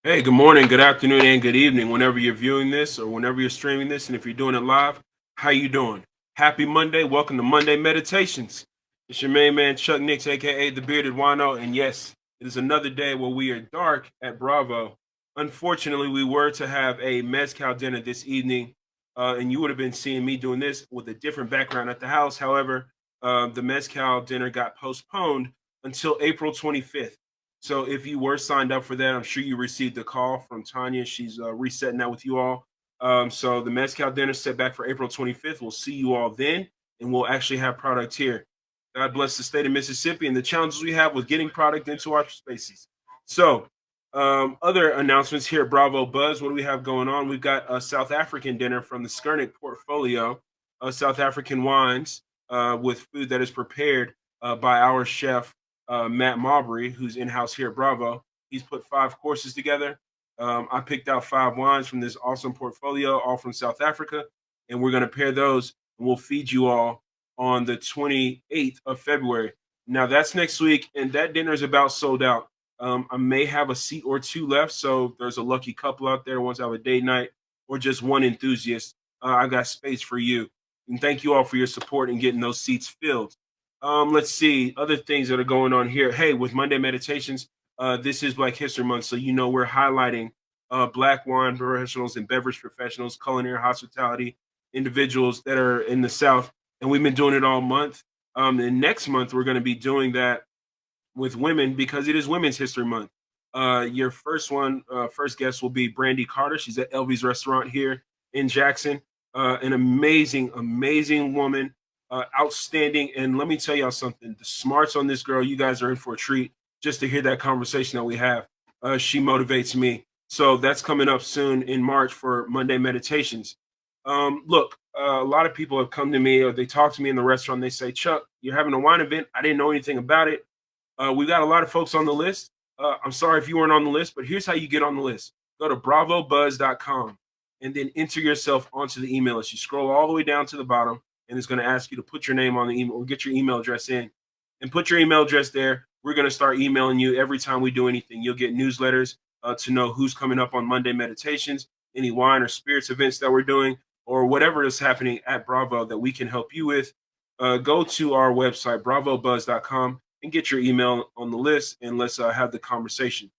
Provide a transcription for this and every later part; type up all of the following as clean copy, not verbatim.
Hey, good morning, good afternoon, and good evening. Whenever you're viewing this or whenever you're streaming this, and if you're doing it live, how you doing? Happy Monday. Welcome to Monday Meditations. It's your main man, Chuck Nix, aka the Bearded Wino. And yes, it is another day where we are dark at Bravo. Unfortunately, we were to have a mezcal dinner this evening, and you would have been seeing me doing this with a different background at the house. However, the mezcal dinner got postponed until April 25th. So if you were signed up for that, I'm sure you received a call from Tanya. She's resetting that with you all. So the Mezcal dinner set back for April 25th. We'll see you all then, and we'll actually have product here. God bless the state of Mississippi and the challenges we have with getting product into our spaces. So, other announcements here at Bravo Buzz. What do we have going on? We've got a South African dinner from the Skernick portfolio, South African wines with food that is prepared by our chef Matt Mabry, who's in house here at Bravo. He's put 5 courses together. I picked out 5 wines from this awesome portfolio, all from South Africa, and we're going to pair those and we'll feed you all on the 28th of February. Now, that's next week, and that dinner is about sold out. I may have a seat or two left, so there's a lucky couple out there who wants to have a date night or just one enthusiast. I got space for you. And thank you all for your support in getting those seats filled. Let's see other things that are going on here. Hey, with Monday Meditations, this is Black History Month, so you know we're highlighting Black wine professionals and beverage professionals, culinary hospitality individuals that are in the South, and we've been doing it all month. And next month we're going to be doing that with women because it is Women's History Month. Your first guest will be Brandy Carter. She's at Elvy's restaurant here in Jackson. An amazing, amazing woman, outstanding. And let me tell y'all something: the smarts on this girl, you guys are in for a treat. Just to hear that conversation that we have, she motivates me. So that's coming up soon in March for Monday Meditations. Look, a lot of people have come to me or they talk to me in the restaurant. They say, Chuck, you're having a wine event. I didn't know anything about it. We've got a lot of folks on the list. I'm sorry if you weren't on the list, but here's how you get on the list. Go to bravobuzz.com and then enter yourself onto the email list. You scroll all the way down to the bottom, and it's going to ask you to put your name on the email or get your email address in and put your email address there. We're going to start emailing you every time we do anything. You'll get newsletters to know who's coming up on Monday Meditations, any wine or spirits events that we're doing, or whatever is happening at Bravo that we can help you with. Go to our website, bravobuzz.com, and get your email on the list, and let's have the conversation.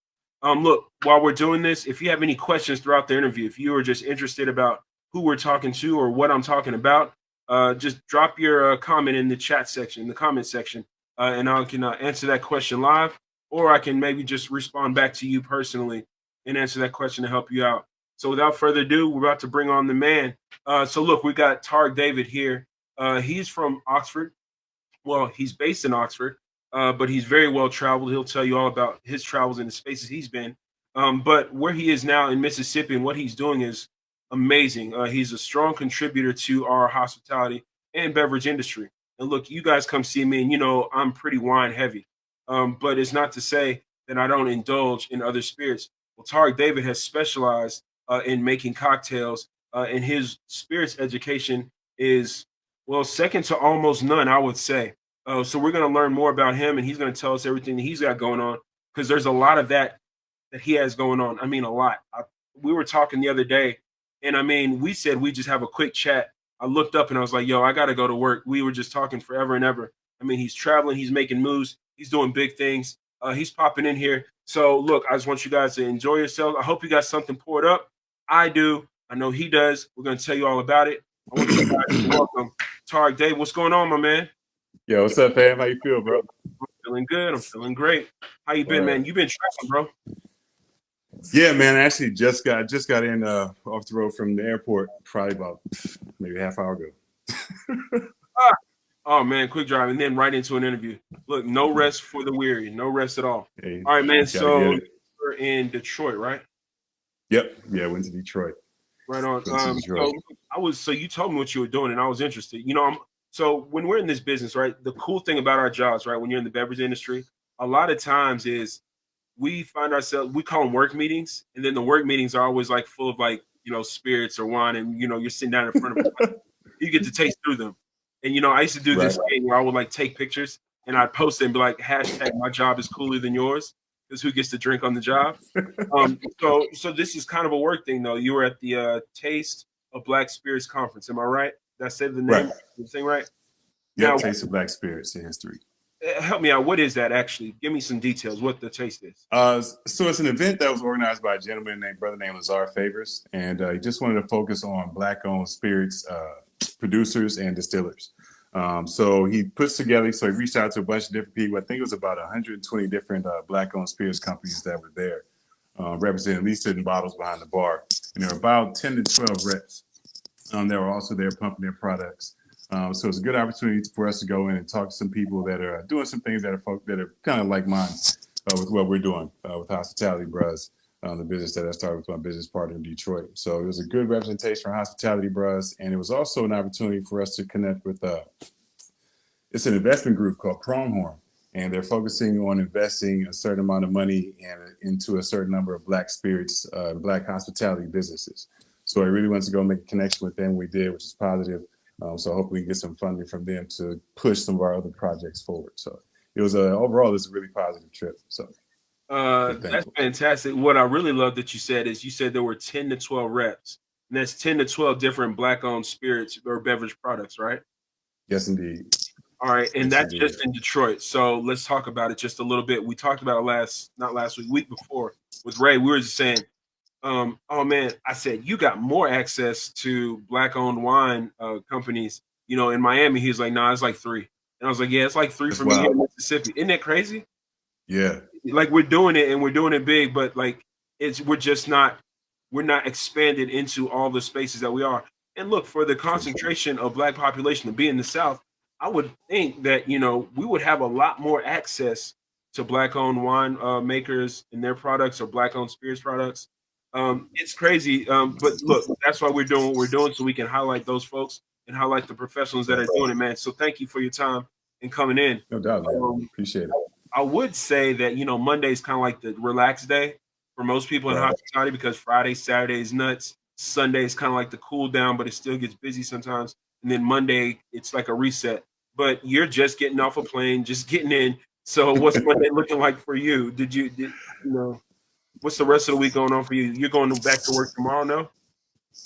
Look, while we're doing this, if you have any questions throughout the interview, if you are just interested about who we're talking to or what I'm talking about, just drop your comment in the chat section, the comment section, and I can answer that question live, or I can maybe just respond back to you personally and answer that question to help you out. So without further ado, we're about to bring on the man. So look, we got Taariq David here. He's from Oxford. Well, he's based in Oxford, but he's very well traveled. He'll tell you all about his travels and the spaces he's been. But where he is now in Mississippi and what he's doing is amazing. He's a strong contributor to our hospitality and beverage industry. And look, you guys come see me, and you know I'm pretty wine heavy. But it's not to say that I don't indulge in other spirits. Well, Taariq David has specialized in making cocktails, and his spirits education is well second to almost none, I would say. So we're going to learn more about him, and he's going to tell us everything that he's got going on because there's a lot of that he has going on. I mean, a lot. We were talking the other day, and I mean, we said we just have a quick chat. I looked up and I was like, "Yo, I got to go to work." We were just talking forever and ever. I mean, he's traveling, he's making moves, he's doing big things. He's popping in here. So look, I just want you guys to enjoy yourselves. I hope you got something poured up. I do. I know he does. We're going to tell you all about it. I want you guys to welcome Taariq Dave. What's going on, my man? Yo, what's up, fam? How you feel, bro? I'm feeling good. I'm feeling great. How you been, man? You been traveling, bro? Yeah, man. I actually just got in off the road from the airport probably about maybe a half hour ago. Ah, oh man, quick drive and then right into an interview. Look, no rest for the weary, no rest at all. Hey, All right, man. gotta get So it. you're in Detroit, right? Yep. Yeah, went to Detroit. Right on. Went to Detroit. So you told me what you were doing, and I was interested. You know, so when we're in this business, right? The cool thing about our jobs, right? When you're in the beverage industry, a lot of times is we find ourselves we call them work meetings, and then the work meetings are always like full of like spirits or wine, and you're sitting down in front of you get to taste through them. And I used to do Right. this thing where I would like take pictures and I'd post it and be like hashtag my job is cooler than yours because who gets to drink on the job? So this is kind of a work thing though. You were at the Taste of Black Spirits conference. Am I right? Did I say the name? Right. The thing right? Yep. Now, Taste of Black Spirits in history. help me out. What is that actually? Give me some details. What the taste is? So it's an event that was organized by a gentleman named Lazar Favors, and he just wanted to focus on Black-owned spirits producers and distillers. So he puts together. So he reached out to a bunch of different people. I think it was about 120 different Black-owned spirits companies that were there, representing at least 10 bottles behind the bar, and there were about 10 to 12 reps. They were also there pumping their products. So it's a good opportunity for us to go in and talk to some people that are doing some things that are kind of like mine with what we're doing with Hospitality Bros, the business that I started with my business partner in Detroit. So it was a good representation for Hospitality Bros, and it was also an opportunity for us to connect with it's an investment group called Pronghorn, and they're focusing on investing a certain amount of money into a certain number of Black spirits, Black hospitality businesses. So I really wanted to go make a connection with them. We did, which is positive. So hopefully we get some funding from them to push some of our other projects forward. So it was overall, it was a really positive trip. So that's fantastic. What I really love that you said is you said there were 10 to 12 reps, and that's 10 to 12 different Black-owned spirits or beverage products, right? Yes, indeed. All right, and Yes, that's indeed. just in Detroit. So let's talk about it just a little bit. We talked about it not last week, week before with Ray. We were just saying, oh man, I said you got more access to Black-owned wine companies. You know, in Miami, he was like, nah, it's like 3, and I was like, yeah, it's like 3 That's for me here in wild. Mississippi. Isn't that crazy? Yeah. Like we're doing it and we're doing it big, but like we're not expanded into all the spaces that we are. And look, for the concentration of Black population to be in the South, I would think that we would have a lot more access to Black-owned wine makers and their products or Black-owned spirits products. It's crazy, but look, that's why we're doing what we're doing, so we can highlight those folks and highlight the professionals that are doing it, man. So thank you for your time and coming in. No doubt, man. Appreciate it. I would say that Monday is kind of like the relaxed day for most people in Right. hospitality, because Friday, Saturday is nuts. Sunday is kind of like the cool down, but it still gets busy sometimes. And then Monday, it's like a reset. But you're just getting off a plane, just getting in. So what's Monday looking like for you? What's the rest of the week going on for you? You're going back to work tomorrow, no?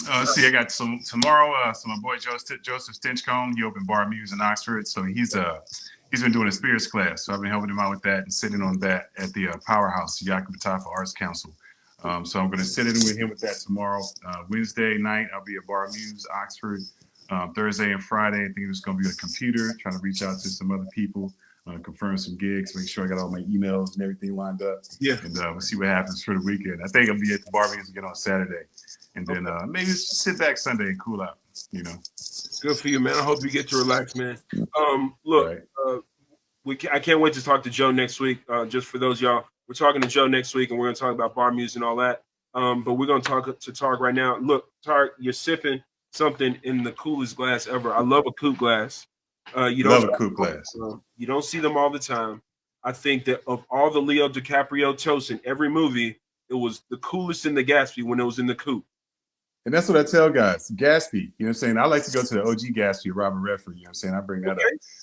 Let's see. I got some tomorrow. So my boy Joseph Stinchcombe, he opened Bar Muse in Oxford. So he's been doing a spirits class. So I've been helping him out with that and sitting on that at the Powerhouse, Yakima Arts Council. So I'm going to sit in with him with that tomorrow. Wednesday night, I'll be at Bar Muse, Oxford. Thursday and Friday, I think it's going to be on a computer, trying to reach out to some other people, confirm some gigs, make sure I got all my emails and everything lined up. Yeah. And we'll see what happens for the weekend. I think I'll be at the Bar Muse again on Saturday. And then maybe sit back Sunday and cool out, Good for you, man. I hope you get to relax, man. Look, right. I can't wait to talk to Joe next week. Just for those y'all, we're talking to Joe next week, and we're going to talk about Bar Muse and all that. But we're going to talk to Taariq right now. Look, Taariq, you're sipping something in the coolest glass ever. I love a coupe glass. You love a coupe glass. You don't see them all the time. I think that of all the Leo DiCaprio toasts in every movie, it was the coolest in the Gatsby when it was in the coupe. And that's what I tell guys. Gatsby, you know what I'm saying? I like to go to the OG Gatsby, Robert Redford, you know what I'm saying? I bring that up.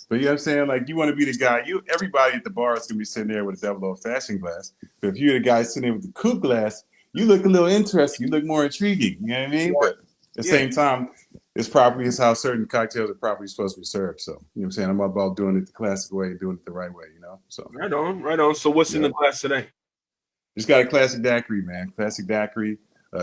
But you know what I'm saying? Like, you want to be the guy. Everybody at the bar is going to be sitting there with a double old-fashioned glass. But if you're the guy sitting there with the coupe glass, you look a little interesting. You look more intriguing. You know what I mean? But at the same time, it's how certain cocktails are properly supposed to be served. So, you know what I'm saying? I'm about doing it the classic way, doing it the right way, So Right on. So what's in the glass today? Just got a classic daiquiri, man. Classic daiquiri.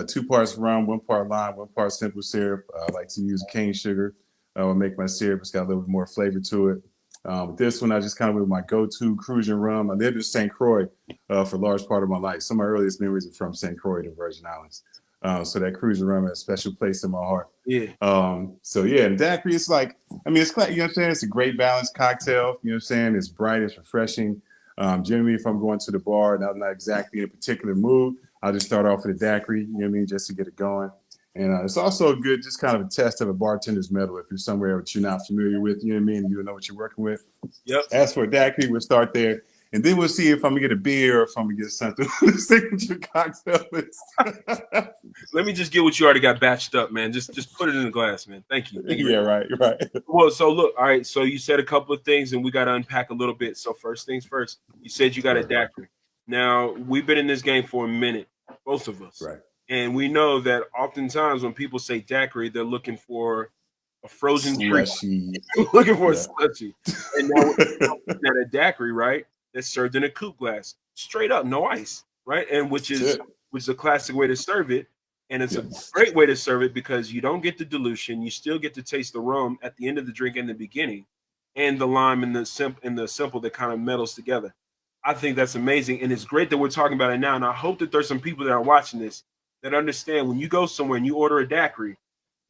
2 parts rum, 1 part lime, 1 part simple syrup. I like to use cane sugar. I'll make my syrup. It's got a little bit more flavor to it. With this one, I just kind of went with my go-to cruising rum. I lived in St. Croix for a large part of my life. Some of my earliest memories are from St. Croix, the Virgin Islands. So that cruising rum has a special place in my heart. Yeah. And daiquiri, it's like, it's like, you know what I'm saying? It's a great balanced cocktail. You know what I'm saying? It's bright, it's refreshing. Generally, if I'm going to the bar and I'm not exactly in a particular mood, I'll just start off with a daiquiri, you know what I mean, just to get it going. And it's also a good, just kind of a test of a bartender's mettle if you're somewhere that you're not familiar with, you know what I mean, and you don't know what you're working with. Yep. As for a daiquiri, we'll start there. And then we'll see if I'm going to get a beer or if I'm going to get something on the signature cocktail list. Let me just get what you already got batched up, man. Just put it in the glass, man. Thank you. Yeah, right. Well, so look, all right. So you said a couple of things, and we got to unpack a little bit. So first things first, you said you got a daiquiri. Now, we've been in this game for a minute, both of us. Right. And we know that oftentimes when people say daiquiri, they're looking for a frozen treat, Slushy. looking for a Yeah. slushy. And now we're looking at a daiquiri, right? That's served in a coupe glass, straight up, no ice, right? And That's it. which is a classic way to serve it. And it's Yeah. a great way to serve it because you don't get the dilution. You still get to taste the rum at the end of the drink and the beginning, and the lime and the simple that kind of melts together. I think that's amazing, and it's great that we're talking about it now. And I hope that there's some people that are watching this that understand when you go somewhere and you order a daiquiri,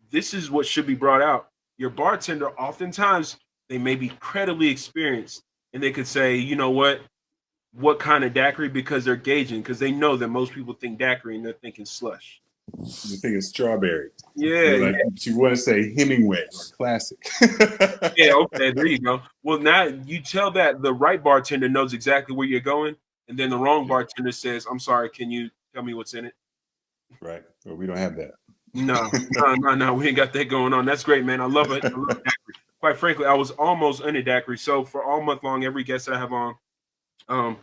this is what should be brought out. Your bartender, oftentimes, they may be incredibly experienced, and they could say, you know what kind of daiquiri, because they're gauging, because they know that most people think daiquiri and they're thinking slush. You think it's strawberry. Yeah, Like you want to say Hemingway or classic. yeah, okay, there you go. Well, now you tell that the right bartender knows exactly where you're going, and then the wrong Yeah. bartender says, "I'm sorry, can you tell me what's in it?" Right. Well, we don't have that. No, we ain't got that going on. That's great, man. I love it. I love daiquiri. Quite frankly, I was almost in a daiquiri. So for all month long, every guest that I have on, um,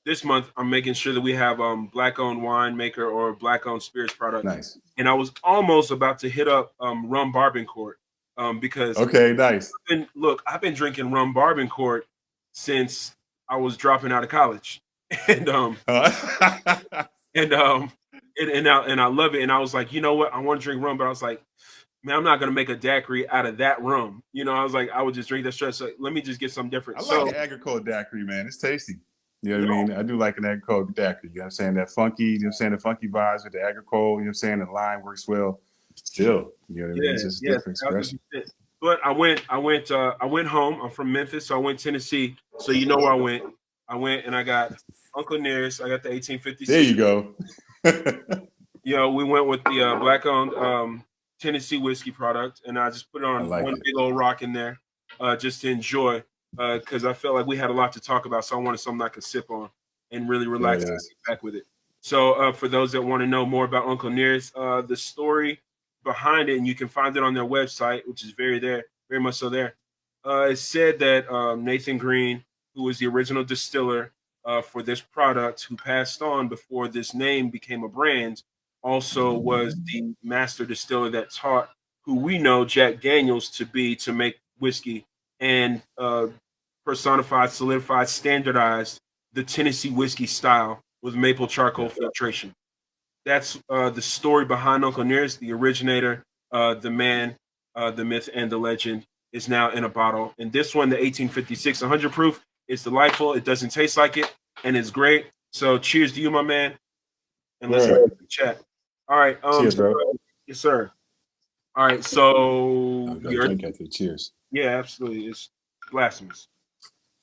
this month I'm making sure that we have black owned winemaker or black owned spirits product. Nice. And I was almost about to hit up rum barbencourt because Okay, nice. I've been drinking rum barbencourt since I was dropping out of college, and and I love it. And I was like, you know what, I want to drink rum, but I was like, man, I'm not gonna make a daiquiri out of that rum. I was like, I would just drink that straight. So let me just get something different. I So like an agricole daiquiri, man. It's tasty. You know what I mean? I do like an agricole daiquiri. You know what I'm saying? That funky, you know what I'm saying? The funky vibes with the agricole, you know what I'm saying? The lime works well. Still, you know what I mean? It's just a different expression. But I went home. I'm from Memphis, so I went Tennessee. So you know where I went. I went and I got Uncle Nearest. I got the 1856. There you go. We went with the black owned Tennessee whiskey product, and I just put on one big old rock in there, just to enjoy, because I felt like we had a lot to talk about. So I wanted something I could sip on and really relax and sit back with it. So for those that want to know more about Uncle Nearest, the story behind it, and you can find it on their website, which is very much so there. It said that Nathan Green, who was the original distiller for this product, who passed on before this name became a brand, also was the master distiller that taught who we know Jack Daniels to make whiskey, and personified, solidified, standardized the Tennessee whiskey style with maple charcoal filtration. That's the story behind Uncle Nearest, the originator, the man, the myth, and the legend is now in a bottle. And this one, the 1856 100 proof, is delightful. It doesn't taste like it, and it's great. So cheers to you, my man. And let's chat. All right. Cheers, bro. Yes, sir. All right. So drink after cheers. Yeah, absolutely. It's blasphemous.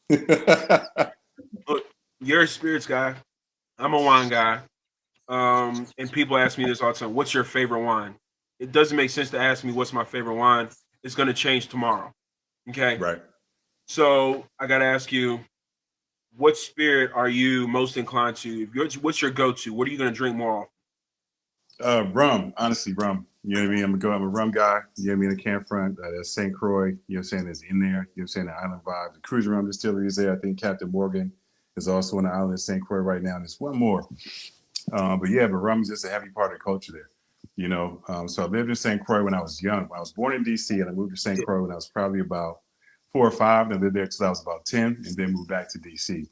Look, you're a spirits guy. I'm a wine guy. And people ask me this all the time. What's your favorite wine? It doesn't make sense to ask me what's my favorite wine. It's going to change tomorrow. Okay. Right. So I got to ask you, what spirit are you most inclined to? What's your go-to? What are you going to drink more often? Rum. Honestly, rum. You know what I mean? I'm a rum guy. You know what I mean? The Campfront, that's St. Croix. You know what I'm saying? Is in there. You know what I'm saying? The Island Vibe. The Cruiser Rum Distillery is there. I think Captain Morgan is also on the island of St. Croix right now. And there's one more. But rum is just a heavy part of the culture there. So I lived in St. Croix when I was young. I was born in D.C. and I moved to St. Croix when I was probably about 4 or 5. And I lived there until I was about 10 and then moved back to D.C.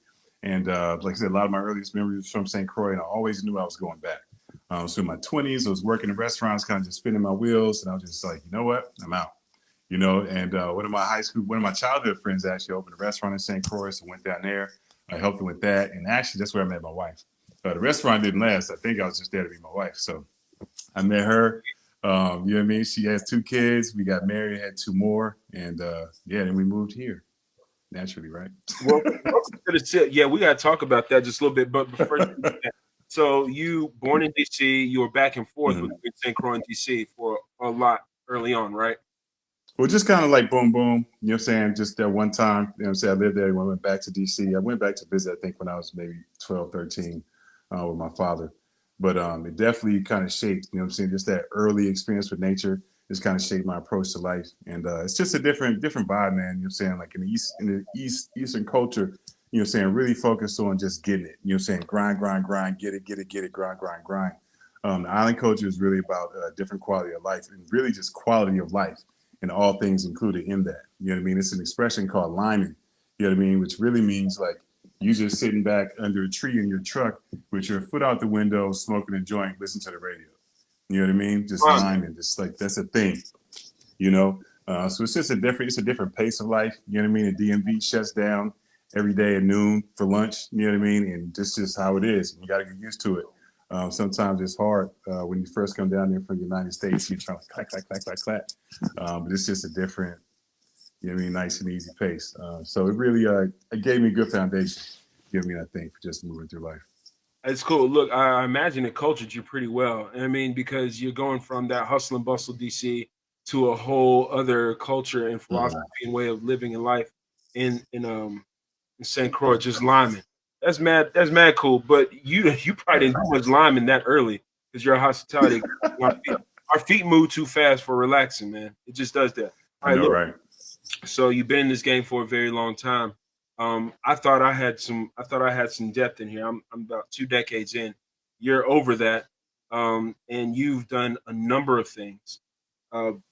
And like I said, a lot of my earliest memories from St. Croix, and I always knew I was going back. So in my 20s, I was working in restaurants, kind of just spinning my wheels. And I was just like, you know what? I'm out. And one of my childhood friends actually opened a restaurant in St. Croix. So I went down there. I helped him with that. And actually, that's where I met my wife. The restaurant didn't last. I think I was just there to be my wife. So I met her. You know what I mean? She has 2 kids. We got married, had 2 more. And then we moved here. Naturally, right? Well, yeah, we got to talk about that just a little bit. But first, so you born in D.C., you were back and forth between St. Croix and D.C. for a lot early on, right? Well, just kind of like boom, boom. You know what I'm saying? Just that one time, you know what I'm saying? I lived there. When I went back to D.C. I went back to visit, I think, when I was maybe 12, 13 with my father. But it definitely kind of shaped, you know what I'm saying? Just that early experience with nature just kind of shaped my approach to life. And it's just a different vibe, man. You know what I'm saying? Like in the Eastern culture, you know what I'm saying, really focused on just getting it. You know what I'm saying? Grind, grind, grind, get it, grind, grind, grind. The island culture is really about different quality of life and really just quality of life and all things included in that. You know what I mean? It's an expression called liming, you know what I mean? Which really means like you just sitting back under a tree in your truck with your foot out the window, smoking a joint, listening to the radio. You know what I mean? Just liming, just like that's a thing, you know? So it's just it's a different pace of life. You know what I mean? The DMV shuts down every day at noon for lunch. You know what I mean? And this is how it is. You got to get used to it. Sometimes it's hard when you first come down there from the United States. You're trying to clack, clack, clack, clack, clack. But it's just a different, you know what I mean, nice and easy pace. So it really it gave me a good foundation. You know what I mean? I think for just moving through life. It's cool. Look, I imagine it cultured you pretty well. I mean, because you're going from that hustle and bustle DC to a whole other culture and philosophy and way of living in life in St. Croix, just liming. That's mad. That's mad cool. But you probably didn't do much liming that early because you're a hospitality. Our feet move too fast for relaxing, man. It just does that. All I right, know, look. right? So you've been in this game for a very long time. I thought I had some. I thought I had some depth in here. I'm about 2 decades in. You're over that, and you've done a number of things.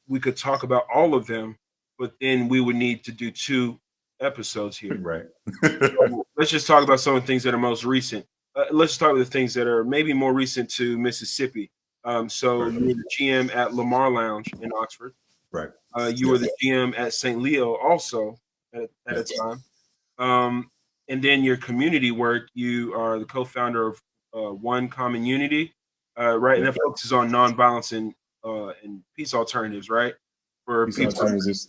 We could talk about all of them, but then we would need to do 2 episodes here. Right. So let's just talk about some of the things that are most recent. Let's start with the things that are maybe more recent to Mississippi. So Right. you were the GM at Lamar Lounge in Oxford. Right. You were the GM at St. Leo also at a time. And then your community work, you are the co-founder of One Common Unity, right? And that focuses on nonviolence and peace alternatives, right? For Peace people. alternatives.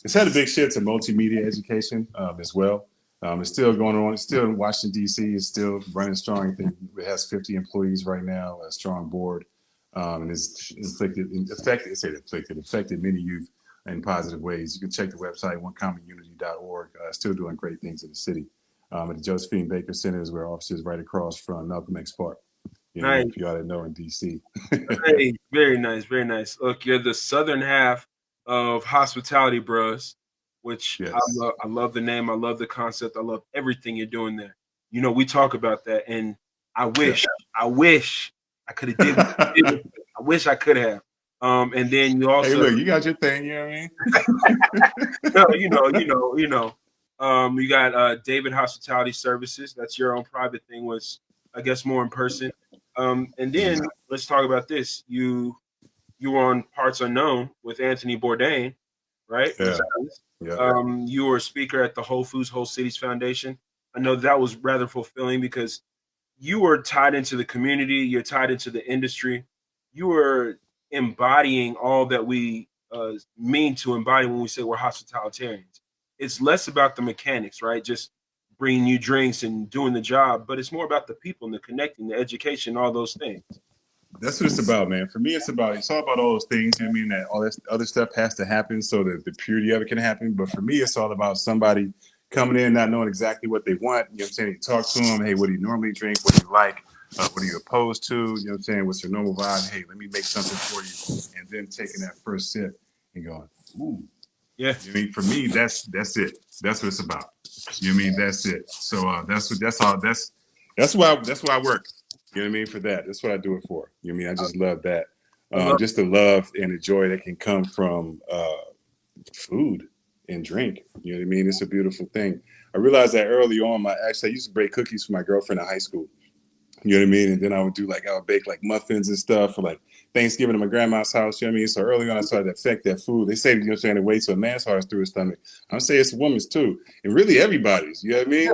It's had a big shift to multimedia education as well. It's still going on. It's still in Washington, D.C. It's still running strong. I think it has 50 employees right now, a strong board, and it's affected many youth in positive ways. You can check the website, onecommonunity.org. Still doing great things in the city. At the Josephine Baker Center is where our office is right across from Malcolm X Park. You know, Nice. if you ought to know in D.C. Hey, very nice, very nice. Look, you're the southern half of Hospitality Bros, which Yes. I love the name. I love the concept. I love everything you're doing there. You know, we talk about that, and I wish I could have did. I wish I could have. And then you also, Hey, look, you got your thing. You know what I mean? no, you got David Hospitality Services. That's your own private thing. Was I guess more in person. And then let's talk about this. You were on Parts Unknown with Anthony Bourdain, right? Yeah. You were a speaker at the Whole Foods Whole Cities Foundation. I know that was rather fulfilling because you were tied into the community. You're tied into the industry. You were embodying all that we mean to embody when we say we're hospitalitarians. It's less about the mechanics, right? Just bringing you drinks and doing the job, but it's more about the people and the connecting, the education, all those things. That's what it's about, man. For me, it's all about all those things. You know what I mean? That all this other stuff has to happen so that the purity of it can happen. But for me, it's all about somebody coming in, not knowing exactly what they want. You know what I'm saying? You talk to them. Hey, what do you normally drink? What do you like? What are you opposed to? You know what I'm saying? What's your normal vibe? Hey, let me make something for you. And then taking that first sip and going, ooh. Yeah. You know what I mean? For me, that's it. That's what it's about. You know what I mean? That's it. So that's why I work. You know what I mean? For that. That's what I do it for. You know what I mean? I just love that. Just the love and the joy that can come from food and drink. You know what I mean? It's a beautiful thing. I realized that early on. I used to bake cookies for my girlfriend in high school. You know what I mean? And then I would bake like muffins and stuff for like Thanksgiving at my grandma's house. You know what I mean? So early on, I started to affect that food. They say, you know what I'm saying, it weighs a man's heart through his stomach. I'm saying it's a woman's too. And really everybody's, you know what I mean?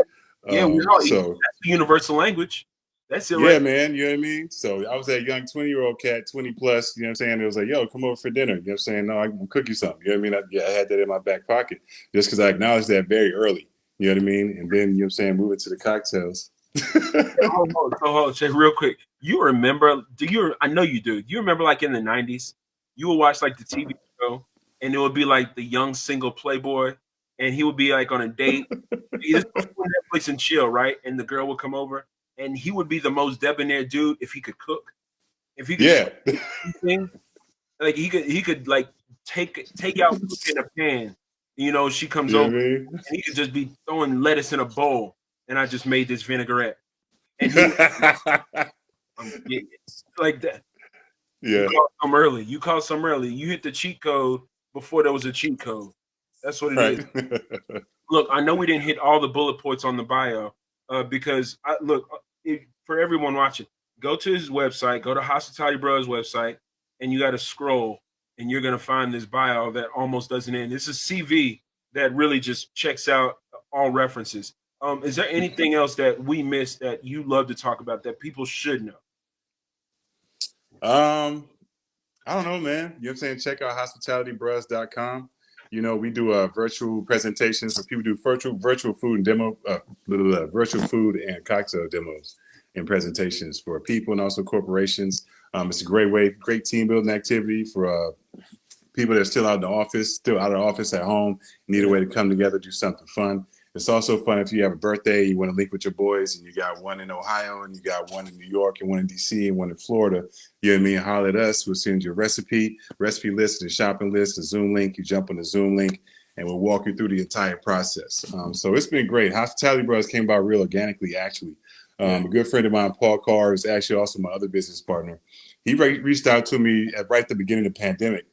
Yeah, we all eat. That's the universal language. That's it, yeah, right? man. You know what I mean? So I was that young 20-year-old cat, 20 plus, you know what I'm saying? It was like, yo, come over for dinner. You know what I'm saying? No, I can cook you something. You know what I mean? I had that in my back pocket just because I acknowledged that very early. You know what I mean? And then, you know what I'm saying, move it to the cocktails. Hold on, check real quick. You remember? I know you do. You remember, like in the '90s, you would watch like the TV show, and it would be like the young single playboy, and he would be like on a date. This before Netflix and chill, right? And the girl would come over, and he would be the most debonair dude if he could cook. If he could, anything, like he could like take out food in a pan. You know, she comes over, I mean? and he could just be throwing lettuce in a bowl. and I just made this vinaigrette. And he yeah, like that. You Yeah. caught some early. You caught some early. You hit the cheat code before there was a cheat code. That's what it is. Right. Look, I know we didn't hit all the bullet points on the bio because for everyone watching, go to his website, go to Hospitality Bros website, and you got to scroll, and you're gonna find this bio that almost doesn't end. This is CV that really just checks out all references. Is there anything else that we missed that you love to talk about that people should know? I don't know, man. You know what I'm saying? Check out hospitalitybros.com. You know, we do virtual presentations for people who do virtual food and virtual food and cocktail demos and presentations for people and also corporations. It's a great team building activity for people that are still out of the office, still out of the office at home, need a way to come together, do something fun. It's also fun if you have a birthday, you want to link with your boys, and you got one in Ohio, and you got one in New York, and one in DC, and one in Florida. You know what I mean? Holler at us. We'll send you a recipe list, the shopping list, the Zoom link. You jump on the Zoom link, and we'll walk you through the entire process. So it's been great. Hospitality Bros came about real organically, actually. A good friend of mine, Paul Carr, is actually also my other business partner. He reached out to me right at the beginning of the pandemic.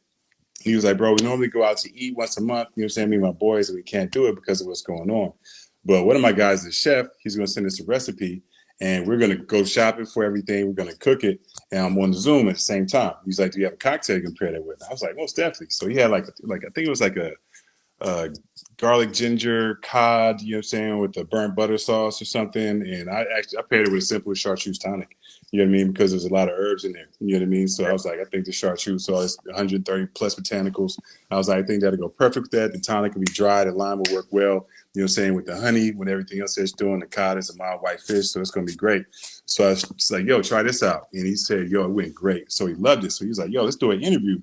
He was like, bro, we normally go out to eat once a month. You know what I'm saying? Me and my boys, and we can't do it because of what's going on. But one of my guys is a chef. He's going to send us a recipe, and we're going to go shopping for everything. We're going to cook it, and I'm on the Zoom at the same time. He's like, do you have a cocktail you can pair that with? I was like, most definitely. So he had like I think it was like a garlic ginger cod, you know what I'm saying, with the burnt butter sauce or something. And I paired it with a simple chartreuse tonic. You know what I mean? Because there's a lot of herbs in there. You know what I mean? So I was like, I think the chartreuse sauce, 130 plus botanicals. I was like, I think that'll go perfect with that. The tonic will be dry. The lime will work well. You know what I'm saying? With the honey, with everything else it's doing, the cod is a mild white fish. So it's going to be great. So I was just like, yo, try this out. And he said, yo, it went great. So he loved it. So he was like, yo, let's do an interview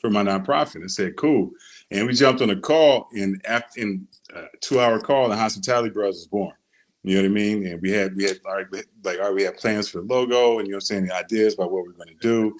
for my nonprofit. I said, cool. And we jumped on a call, and in a 2-hour call, the Hospitality Bros was born. You know what I mean? And we had we had plans for the logo, and you know what I'm saying, the ideas about what we are going to do.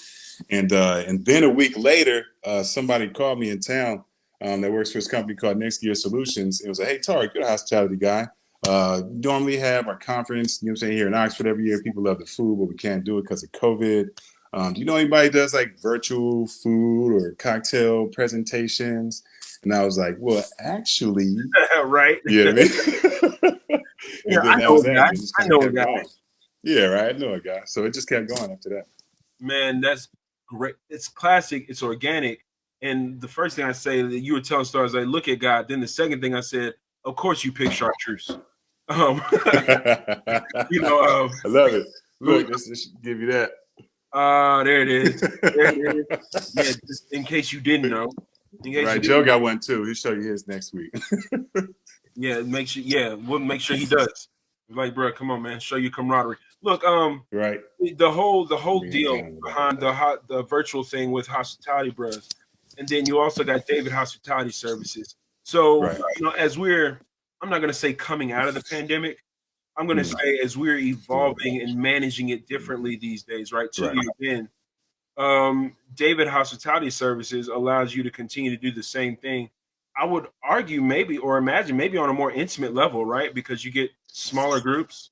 And then a week later, somebody called me in town that works for this company called Next Gear Solutions. It was like, hey, Taariq, you're a hospitality guy. Normally have our conference, you know what I'm saying, here in Oxford every year. People love the food, but we can't do it because of COVID. Do you know anybody that does like virtual food or cocktail presentations? And I was like, well, actually, Right? you know what I mean? Yeah, And then I that know was a that. guy. It just I kind of know a kept guy. going. Yeah, right. I know a guy. So it just kept going after that. Man, that's great. It's classic. It's organic. And the first thing I say that you were telling stars, I look at God. Then the second thing I said, of course you pick chartreuse. Um, I you know, love it. we, Look, this should give you that. there it is. There it is. Yeah, just in case you didn't know. In case you Right. didn't Joe know. got one too. He'll show you his next week. Yeah, make sure. Yeah, we'll make sure he does. Like, bro, come on, man, show your camaraderie. Look, Right. the whole Bring that deal down in the back. behind the virtual thing with Hospitality Bros, and then you also got David Hospitality Services. So Right. I'm not gonna say coming out of the pandemic. I'm gonna Mm. say as we're evolving and managing it differently these days, right? 2 years Right. in, David Hospitality Services allows you to continue to do the same thing. I would argue maybe or imagine maybe on a more intimate level, right? Because you get smaller groups.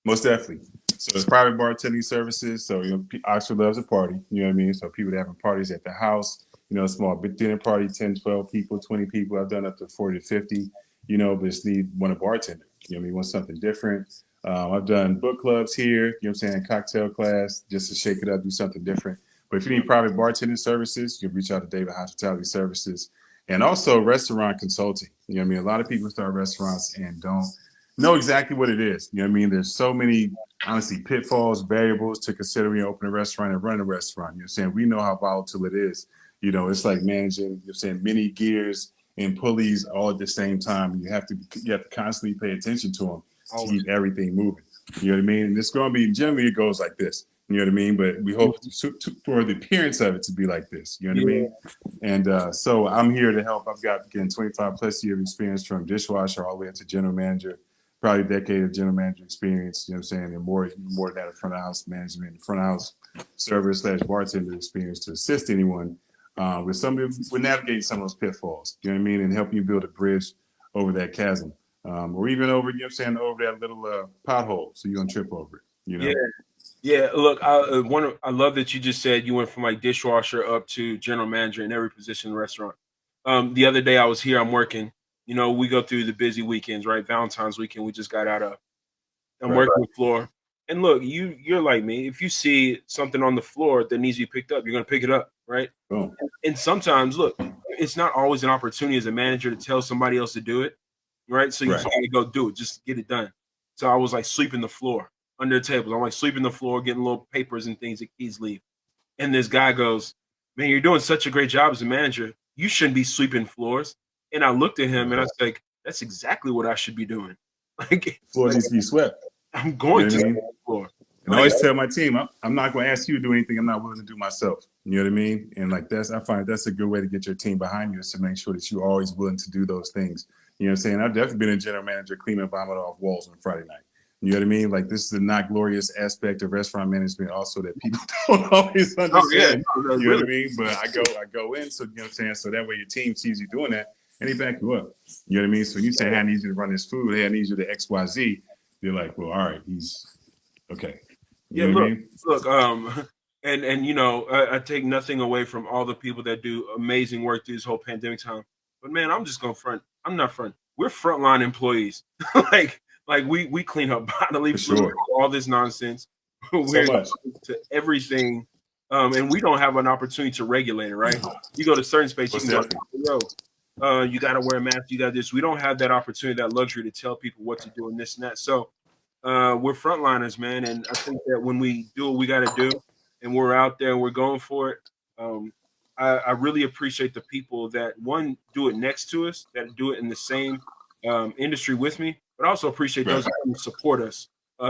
Most definitely. So it's private bartending services. So Oxford loves a party. You know what I mean? So people that having parties at the house, small big dinner party, 10, 12 people, 20 people. I've done up to 40 to 50. But just want a bartender. You know what I mean? Want something different. I've done book clubs here. You know what I'm saying? Cocktail class just to shake it up, do something different. But if you need private bartending services, you can reach out to David Hospitality Services. And also restaurant consulting. You know what I mean? A lot of people start restaurants and don't know exactly what it is. You know what I mean? There's so many, honestly, pitfalls, variables to consider when you open a restaurant and run a restaurant. You know what I'm saying? We know how volatile it is. It's like managing, you know what I'm saying, many gears and pulleys all at the same time. You have to constantly pay attention to them to Always. keep everything moving. You know what I mean? And it's going to be, generally it goes like this. You know what I mean? But we hope for the appearance of it to be like this. You know what I Yeah. mean? And so I'm here to help. I've got, again, 25 plus years of experience from dishwasher all the way up to general manager, probably a decade of general manager experience, you know what I'm saying, and more than that, front of house management, front of house server slash bartender experience to assist anyone with navigating some of those pitfalls, you know what I mean, and help you build a bridge over that chasm. or even over, you know what I'm saying, over that little pothole, so you don't trip over it. You Yeah, know, yeah. Look, I love that you just said you went from like dishwasher up to general manager in every position in the restaurant. The other day I was here, I'm working. You know, we go through the busy weekends, right? Valentine's weekend we just got out of. I'm right? working the floor. And look, you're like me. If you see something on the floor that needs to be picked up, you're gonna pick it up, right? Boom. And sometimes, look, it's not always an opportunity as a manager to tell somebody else to do it, right? So you just Right. gotta go do it, just get it done. So I was like sweeping the floor under the tables. I'm like sweeping the floor, getting little papers and things that kids leave. And this guy goes, "Man, you're doing such a great job as a manager. You shouldn't be sweeping floors." And I looked at him and I was like, "That's exactly what I should be doing." Floors Like needs to be swept. I'm You going know to what I sweep mean? the floor. And I Like, always tell my team, I'm not going to ask you to do anything I'm not willing to do myself. You know what I mean? And like I find that's a good way to get your team behind you, is to make sure that you're always willing to do those things. You know what I'm saying? I've definitely been a general manager cleaning vomit off walls on Friday night. You know what I mean? Like, this is the not glorious aspect of restaurant management also that people don't always oh yeah, understand. no, You know really. what I mean? But I go in, so you know what I'm saying? So that way your team sees you doing that and they back you up. You know what I mean? So you say, hey, I need you to run this food, hey, I need you to XYZ. They're like, well, all right, he's okay. You Yeah, know what I look, mean? look, and you know, I take nothing away from all the people that do amazing work through this whole pandemic time. But man, I'm just gonna front. I'm not front. We're frontline employees. like we clean up bodily For fluids, sure. all this nonsense. So We're much. to everything, and we don't have an opportunity to regulate it. Right? You go to certain space, you Most can go, definitely. yo, you got to wear a mask. You got this. We don't have that opportunity, that luxury to tell people what to do and this and that. So we're frontliners, man, and I think that when we do what we got to do, and we're out there and we're going for it, um, I really appreciate the people that one do it next to us, that do it in the same industry with me, but also appreciate Right. those who support us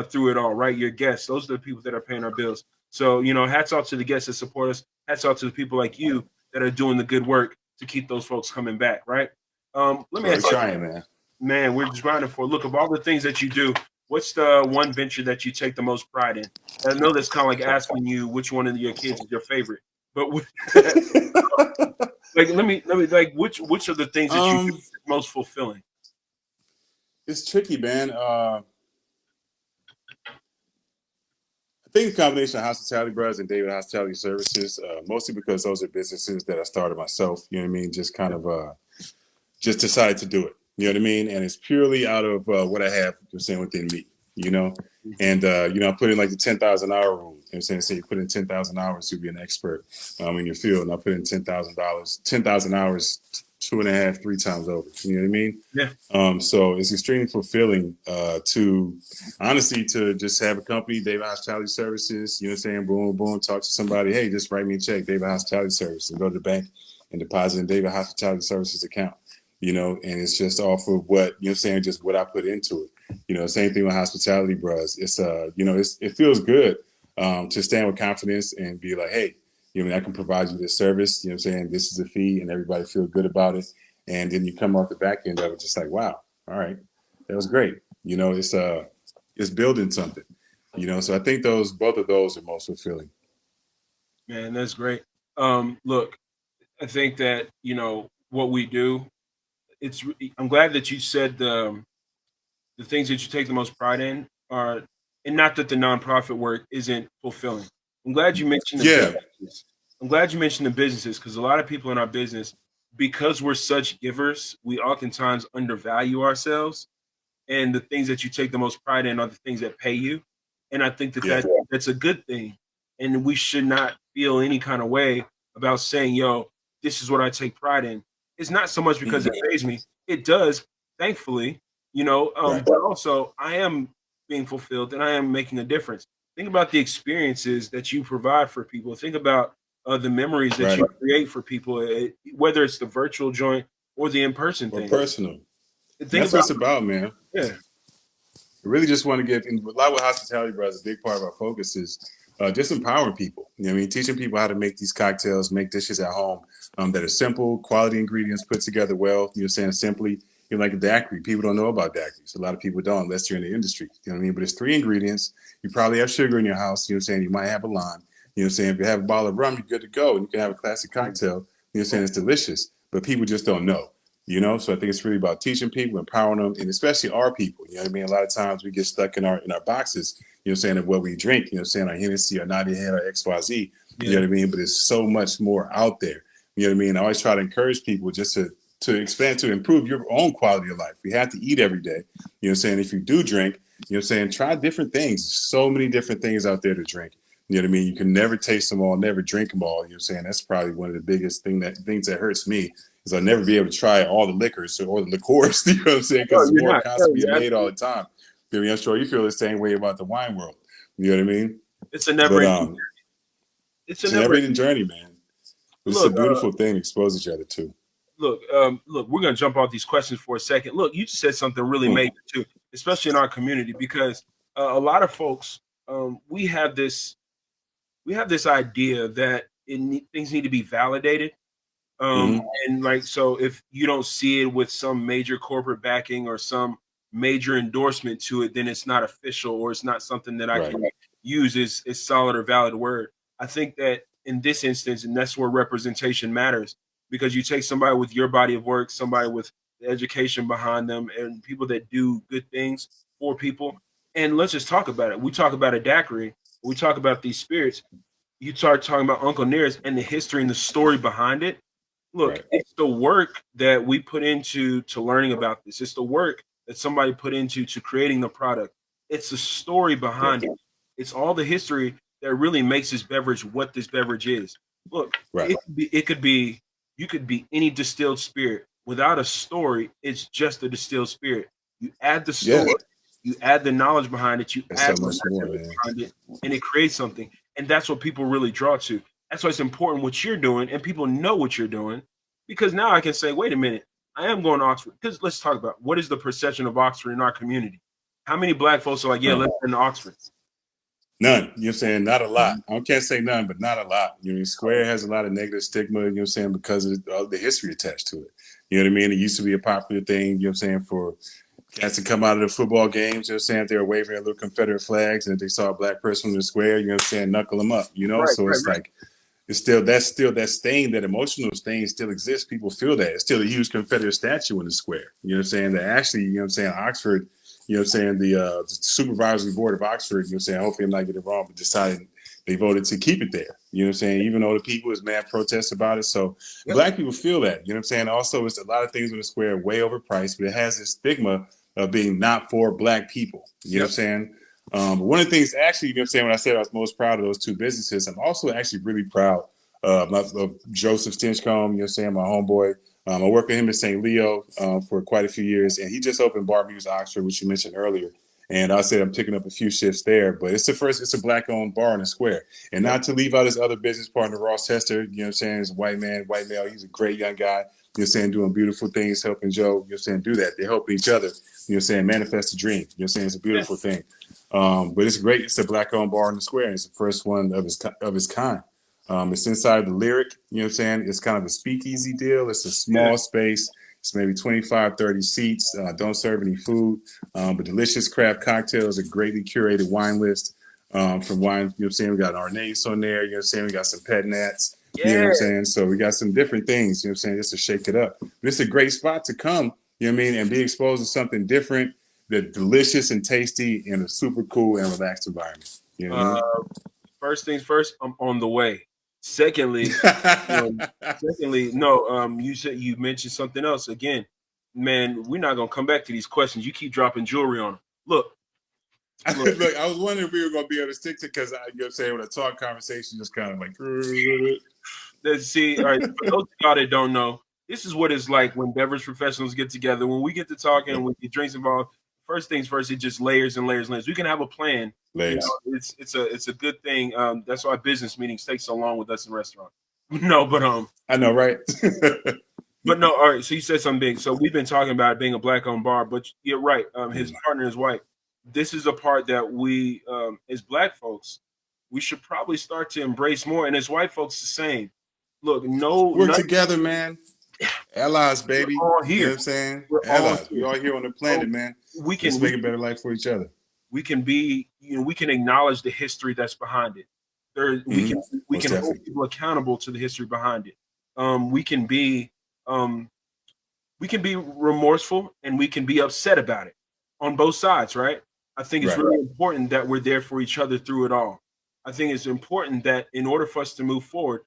through it all. Right, your guests; those are the people that are paying our bills. So you know, hats off to the guests that support us. Hats off to the people like you that are doing the good work to keep those folks coming back. Right. Let me We're ask you, trying, man. man, we're just grinding for. Look, of all the things that you do, what's the one venture that you take the most pride in? I know that's kind of like asking you which one of your kids is your favorite, but like let me like which of the things that you do um, is most fulfilling? it's tricky, man. I think the combination of Hospitality Brothers and David Hospitality Services, mostly because those are businesses that I started myself. You know what I mean? Just kind of just decided to do it. You know what I mean? And it's purely out of what I have, you're saying, within me. You know, and you know, I put in like the 10,000 hour rule. You know what I'm saying? So you put in 10,000 hours to be an expert in your field, and I put in $10,000 two and a half, three times over. You know what I mean? Yeah, So it's extremely fulfilling to honestly to just have a company, David Hospitality Services. You know what I'm saying? Boom, boom. Talk to somebody. Hey, just write me a check, David Hospitality Services, and go to the bank and deposit in David Hospitality Services account. You know, and it's just off of what, you know what I'm saying, just what I put into it. You know, same thing with Hospitality Bros. It's you know, it feels good to stand with confidence and be like, hey, you know, I can provide you this service. You know what I'm saying? This is a fee, and everybody feel good about it. And then you come off the back end of it, just like, wow, all right, that was great. You know, it's building something. You know, so I think both of those are most fulfilling. man, that's great. Look, I think that you know what we do. I'm glad that you said the things that you take the most pride in are, and not that the nonprofit work isn't fulfilling. I'm glad you mentioned the Yeah, businesses. I'm glad you mentioned the businesses because a lot of people in our business, because we're such givers, we oftentimes undervalue ourselves. And the things that you take the most pride in are the things that pay you. And I think that yeah, that's a good thing. And we should not feel any kind of way about saying, yo, this is what I take pride in. It's not so much because it mm-hmm. pays me. It does, thankfully, you know, Right, but also I am being fulfilled and I am making a difference. Think about the experiences that you provide for people. Think about the memories that right, you create for people, whether it's the virtual joint or the in-person or thing. personal. And Think that's what about, it's about, man. yeah, We really just want to give, and a lot with Hospitality Brothers, a big part of our focus is just empowering people. You know what I mean? Teaching people how to make these cocktails, make dishes at home that are simple, quality ingredients put together well. You're saying simply, you know, like a daiquiri. People don't know about daiquiris. A lot of people don't unless you're in the industry. You know what I mean? But it's three ingredients. You probably have sugar in your house. You know what I'm saying? You might have a lime. You know what I'm saying? If you have a bottle of rum, you're good to go. And you can have a classic cocktail. You know what I'm saying? It's delicious. But people just don't know. So I think it's really about teaching people, empowering them, and especially our people. You know what I mean? A lot of times we get stuck in our boxes, of what we drink, our Hennessy or Naughty Head or XYZ, you know what I mean? But there's so much more out there. You know what I mean? I always try to encourage people just to expand, to improve your own quality of life. You have to eat every day. If you do drink, try different things. So many different things out there to drink. You know what I mean? You can never taste them all, never drink them all. That's probably one of the biggest things that hurts me is I'll never be able to try all the liquors or the liqueurs, you know what I'm saying? Because it's more constantly made all the time. I'm sure you feel the same way about the wine world. You know what I mean? It's a never-ending it's a never-ending journey, man. But it's a beautiful thing to expose each other to. Look, we're gonna jump off these questions for a second. Look, you just said something really major too, especially in our community, because a lot of folks, we have this idea that things need to be validated. And like, so if you don't see it with some major corporate backing or some major endorsement to it, then it's not official, or it's not something that I can use as solid or valid word. I think that in this instance, and that's where representation matters, because you take somebody with your body of work, somebody with the education behind them, and people that do good things for people. And let's just talk about it. We talk about a daiquiri. We talk about these spirits. You start talking about Uncle Nearest and the history and the story behind it. Look, it's the work that we put into learning about this. It's the work that somebody put into creating the product. It's the story behind it. It's all the history that really makes this beverage what this beverage is. Look, it could be you could be any distilled spirit. Without a story, it's just a distilled spirit. You add the story, you add the knowledge behind it, you add so much more, behind it, and it creates something. And that's what people really draw to. That's why it's important what you're doing, and people know what you're doing, because now I can say, wait a minute, I am going to Oxford. Because let's talk about what is the perception of Oxford in our community. How many black folks are like, yeah, let's go to Oxford? None. Not a lot. I can't say none, but not a lot. Square has a lot of negative stigma, because of the history attached to it. You know what I mean? It used to be a popular thing, for cats to come out of the football games, if they were waving their little Confederate flags and if they saw a black person in the square, knuckle them up, like, that's still that stain, that emotional stain still exists. People feel that. It's still a huge Confederate statue in the square. That actually, Oxford, the supervisory board of Oxford, hopefully I'm not getting it wrong, but decided they voted to keep it there. Even though the people was mad protests about it. So black people feel that, Also, it's a lot of things in the square way overpriced, but it has this stigma of being not for black people. You know what I'm saying? But one of the things, actually, when I said I was most proud of those two businesses, I'm also actually really proud of Joseph Stinchcomb, my homeboy. I worked with him in St. Leo for quite a few years, and he just opened Bar Muse Oxford, which you mentioned earlier. And I said I'm picking up a few shifts there, but it's a black-owned bar in the square. And not to leave out his other business partner, Ross Hester, he's a white male. He's a great young guy, doing beautiful things, helping Joe, do that. They're helping each other, manifest a dream. It's a beautiful thing. But it's great. It's a black-owned bar in the square. It's the first one of its kind. It's inside the Lyric, It's kind of a speakeasy deal. It's a small space. It's maybe 25, 30 seats. Don't serve any food, but delicious craft cocktails, a greatly curated wine list from wine. We got Arnaise on there. We got some Pet Nats. So we got some different things. Just to shake it up. But it's a great spot to come. And be exposed to something different, that's delicious and tasty in a super cool and relaxed environment. First things first, I'm on the way. Secondly, you mentioned something else again. Man, we're not gonna come back to these questions. You keep dropping jewelry on them. Look, I was wondering if we were gonna be able to stick to, because when I talk, conversation just kind of like. Let's see. All right, for those of y'all that don't know, this is what it's like when beverage professionals get together. When we get to talking and we get drinks involved, first things first, it just layers and layers and layers. We can have a plan. It's a good thing. That's why business meetings take so long with us in restaurants. No, but I know, right? But no, all right. So you said something big. So we've been talking about it being a black-owned bar, but you're right. His partner is white. This is a part that we, as black folks, we should probably start to embrace more. And as white folks, the same. Look, work together, man. Allies, baby. We're all here. You know what I'm saying? Allies. We're all here on the planet, man. Let's make a better life for each other. We can be, we can acknowledge the history that's behind it. We can hold people accountable to the history behind it. We can be we can be remorseful and we can be upset about it on both sides, right? I think it's Right. really important that we're there for each other through it all. I think it's important that in order for us to move forward,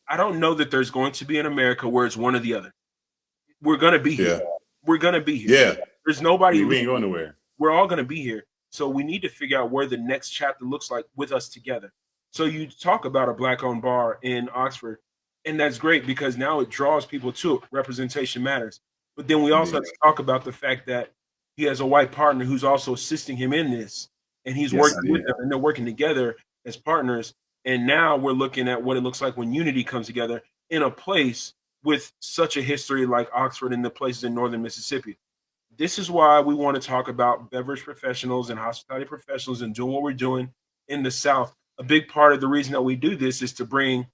I don't know that there's going to be in America where it's one or the other. We're gonna be here. Yeah. We're gonna be here. Yeah. There's nobody. We ain't going nowhere. We're all gonna be here. So we need to figure out where the next chapter looks like with us together. So you talk about a black-owned bar in Oxford, and that's great because now it draws people to it. Representation matters. But then we also have to talk about the fact that he has a white partner who's also assisting him in this, and he's Yes, working with indeed. them, and they're working together as partners. And now we're looking at what it looks like when unity comes together in a place with such a history like Oxford and the places in northern Mississippi. This is why we want to talk about beverage professionals and hospitality professionals and doing what we're doing in the South. A big part of the reason that we do this is to bring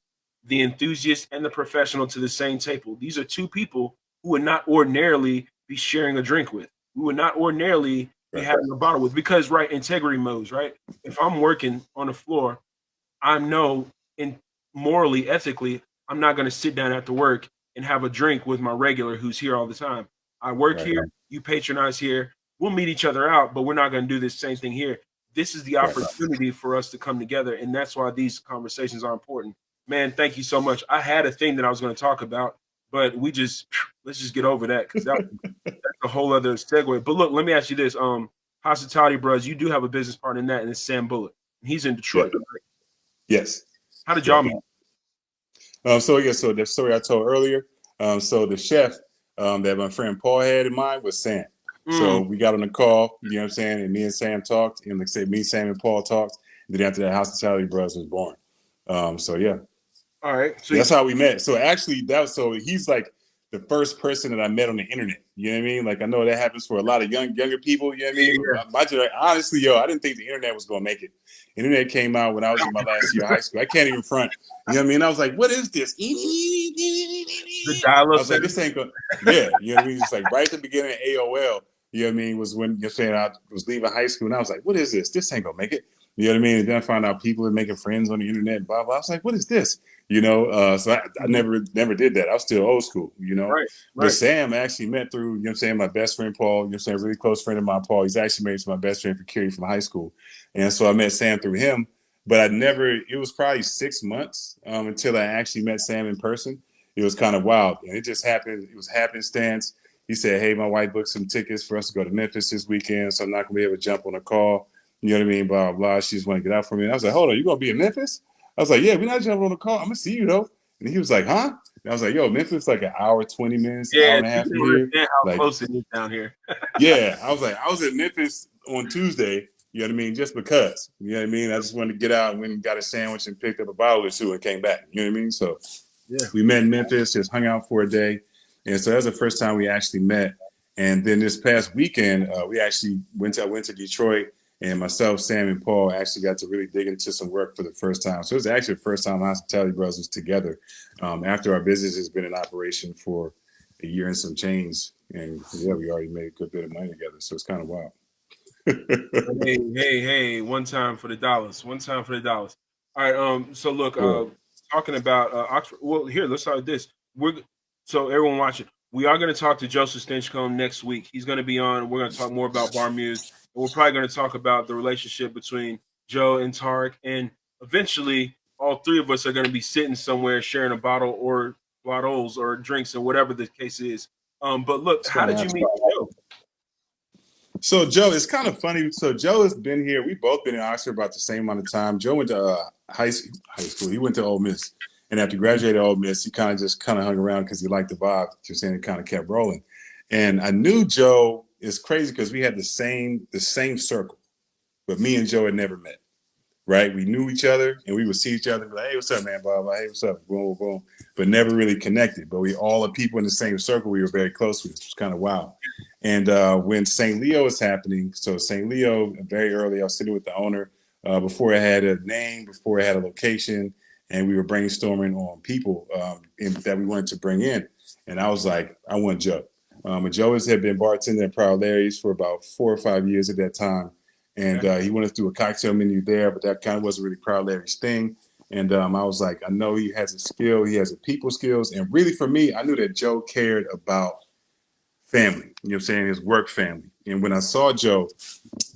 the enthusiast and the professional to the same table. These are two people who would not ordinarily be sharing a drink with. We would not ordinarily be having a bottle with because, right, integrity modes, right? If I'm working on the floor, I know in morally, ethically, I'm not going to sit down after work and have a drink with my regular who's here all the time. I work here, you patronize here. We'll meet each other out, but we're not going to do this same thing here. This is the opportunity for us to come together, and that's why these conversations are important. Man, thank you so much. I had a thing that I was going to talk about, but let's just get over that because that's a whole other segue. But look, let me ask you this: Hospitality Bros, you do have a business partner in that, and it's Sam Bullock. He's in Detroit. Yeah. Yes. How did y'all meet? So the story I told earlier. So the chef that my friend Paul had in mind was Sam. So we got on the call, you know what I'm saying, and me and Sam talked, and like I said, me, Sam, and Paul talked. And then after that, Hospitality Bros was born. So yeah. All right. So that's how we met. So actually, he's like the first person that I met on the internet. You know what I mean? Like I know that happens for a lot of younger people. You know what I mean? Honestly, I didn't think the internet was gonna make it. Internet came out when I was in my last year of high school. I can't even front. You know what I mean? I was like, what is this? I was like, this ain't gonna. Yeah, you know what I mean? It's like right at the beginning of AOL. You know what I mean? Was when you're saying I was leaving high school, and I was like, what is this? This ain't gonna make it. You know what I mean? And then I found out people are making friends on the internet. Blah blah. I was like, what is this? You know, so I never did that. I was still old school, you know. Right. But Sam actually met through, you know what I'm saying, my best friend Paul, you know what I'm saying, really close friend of mine, Paul. He's actually married to my best friend for Kerry from high school. And so I met Sam through him. But it was probably 6 months until I actually met Sam in person. It was kind of wild. And it just happened. It was happenstance. He said, hey, my wife booked some tickets for us to go to Memphis this weekend, so I'm not going to be able to jump on a call. You know what I mean? Blah, blah, blah. She just want to get out from me. And I was like, hold on, you going to be in Memphis? I was like, yeah, we're not jumping on the call. I'm going to see you, though. And he was like, huh? And I was like, yo, Memphis like an hour, 20 minutes, hour and a half from here. How close it is down here. Yeah. I was like, I was at Memphis on Tuesday, you know what I mean? Just because, you know what I mean? I just wanted to get out and went and got a sandwich and picked up a bottle or two and came back. You know what I mean? So we met in Memphis, just hung out for a day. And so that was the first time we actually met. And then this past weekend, I went to Detroit. And myself, Sam, and Paul actually got to really dig into some work for the first time. So it was actually the first time Hospitality Bros was together after our business has been in operation for a year and some change. And yeah, we already made a good bit of money together. So it's kind of wild. Hey, one time for the dollars. All right. So look, talking about Oxford. Well, here, let's start with this. So everyone watching, we are going to talk to Joseph Stinchcomb next week. He's going to be on. We're going to talk more about Bar Muse. We're probably going to talk about the relationship between Joe and Taariq, and eventually, all three of us are going to be sitting somewhere sharing a bottle or bottles or drinks or whatever the case is. But look, how did you meet Joe? So Joe, it's kind of funny. So Joe has been here. We've both been in Oxford about the same amount of time. Joe went to high school. He went to Ole Miss, and after graduating Ole Miss, he kind of hung around because he liked the vibe. Just saying, it kind of kept rolling. And I knew Joe. It's crazy because we had the same circle, but me and Joe had never met. Right? We knew each other, and we would see each other and be like, "Hey, what's up, man?" Blah blah. Hey, what's up? Boom, boom. But never really connected. But we all the people in the same circle we were very close with. It was kind of wild. And when St. Leo was happening, so St. Leo, very early, I was sitting with the owner before it had a name, before it had a location, and we were brainstorming on people that we wanted to bring in. And I was like, I want Joe. And Joe had been bartending at Proud Larry's for about 4 or 5 years at that time. And he went us through a cocktail menu there, but that kind of wasn't really Proud Larry's thing. And I was like, I know he has a skill, he has a people skills, and really for me, I knew that Joe cared about family. You know what I'm saying? His work family. And when I saw Joe,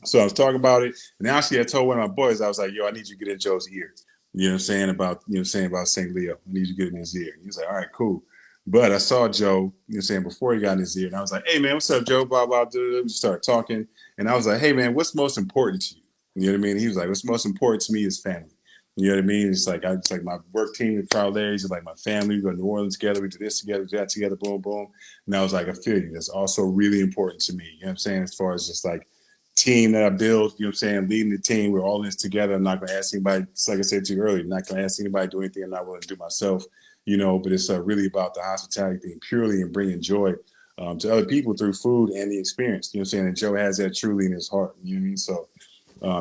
so I was talking about it, and actually I told one of my boys, I was like, yo, I need you to get in Joe's ear. You know what I'm saying about St. Leo. I need you to get in his ear. He was like, all right, cool. But I saw Joe, you know what I'm saying, before he got in his ear, and I was like, hey man, what's up, Joe? Blah, blah, blah. We started talking. And I was like, hey man, what's most important to you? You know what I mean? He was like, what's most important to me is family. You know what I mean? It's like my work team in Proud Ladies, it's like my family. We go to New Orleans together, we do this together, we do that together, boom, boom. And I was like, I feel you. That's also really important to me. You know what I'm saying? As far as just like team that I build, you know what I'm saying, leading the team, we're all in this together. I'm not going to ask anybody, just like I said to you earlier, I'm not going to ask anybody to do anything I'm not willing to do myself, you know, but it's really about the hospitality thing purely and bringing joy to other people through food and the experience, you know what I'm saying? And Joe has that truly in his heart, you know what I mean? So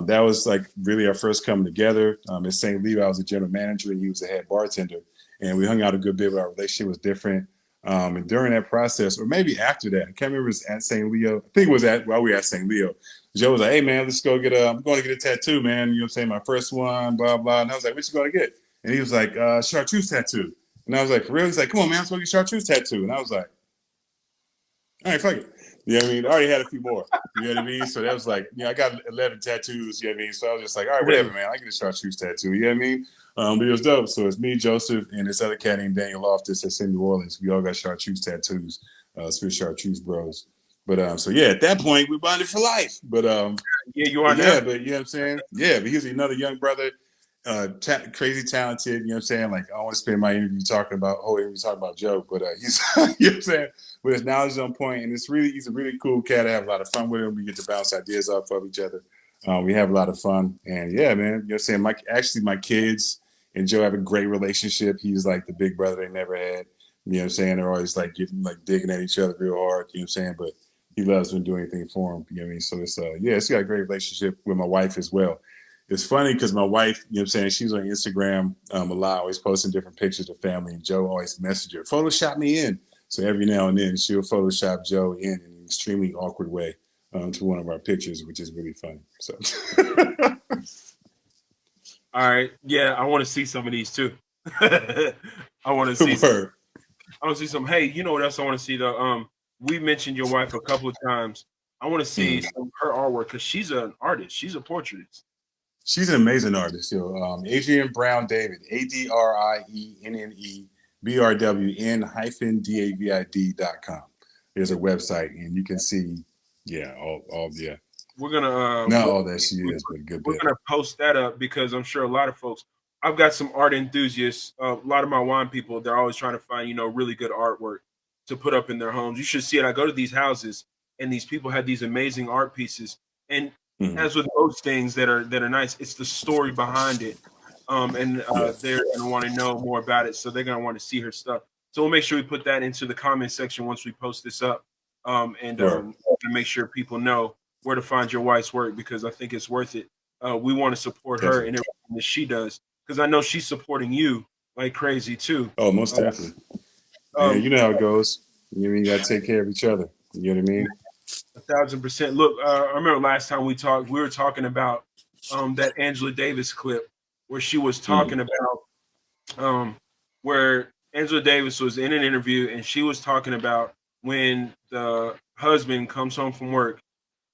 that was like really our first coming together. At St. Leo, I was a general manager and he was a head bartender. And we hung out a good bit, but our relationship was different. And during that process, or maybe after that, I can't remember if it was at St. Leo. I think it was while we were at St. Leo. Joe was like, hey, man, let's go I'm going to get a tattoo, man. You know what I'm saying? My first one, blah, blah. And I was like, what you going to get? And he was like, chartreuse tattoo. And I was like, for real? He's like, come on, man, I'm supposed to get chartreuse tattoo. And I was like, all right, fuck it. You know what I mean? I already had a few more. You know what I mean? So that was like, you know, I got 11 tattoos. You know what I mean? So I was just like, all right, whatever, man. I get a chartreuse tattoo. You know what I mean? But it was dope. So it's me, Joseph, and this other cat named Daniel Loftus that's in New Orleans. We all got chartreuse tattoos. Swiss chartreuse bros. But so yeah, at that point we bonded for life. Yeah, you are now. But you know what I'm saying? Yeah, but he's another young brother, crazy talented. You know what I'm saying? Like I don't want to spend my interview talking about Joe, but he's you know what I'm saying. But his knowledge is on point, and he's a really cool cat. I have a lot of fun with him. We get to bounce ideas off of each other. We have a lot of fun, and yeah, man. You know what I'm saying? My kids and Joe have a great relationship. He's like the big brother they never had. You know what I'm saying? They're always like digging at each other real hard. You know what I'm saying? But he loves when doing anything for him. You know what I mean? So it's got a great relationship with my wife as well. It's funny because my wife, you know what I'm saying, she's on Instagram a lot, always posting different pictures of family, and Joe always messages her, Photoshop me in. So every now and then she'll Photoshop Joe in an extremely awkward way to one of our pictures, which is really funny. So All right. Yeah, I want to see some of these too. I want to see some. Word. I want to see some. Hey, you know what else I want to see though? We mentioned your wife a couple of times. I want to see some of her artwork because she's an artist. She's a portraitist. She's an amazing artist, yo. Adrienne Brown David, ADRIENNEBRWN-DAVID.com. There's her website, and you can see, yeah, all yeah. We're gonna Not all that she is, but a good we're bit. gonna post that up because I'm sure a lot of folks. I've got some art enthusiasts. A lot of my wine people, they're always trying to find really good artwork to put up in their homes. You should see it. I go to these houses and these people have these amazing art pieces. And Mm-hmm. as with most things that are nice, it's the story behind it. Yeah, They're gonna want to know more about it, so they're gonna want to see her stuff. So we'll make sure we put that into the comment section once we post this up, right. and make sure people know where to find your wife's work because I think it's worth it. We want to support her Definitely. and everything that she does because I know she's supporting you like crazy too. Oh, most Uh, definitely. Man, um, you know how it goes. You know what I mean? You got to take care of each other. You know what I mean? 1,000%. Look, I remember last time we talked, we were talking about that Angela Davis clip where she was Mm-hmm. talking about where Angela Davis was in an interview and she was talking about when the husband comes home from work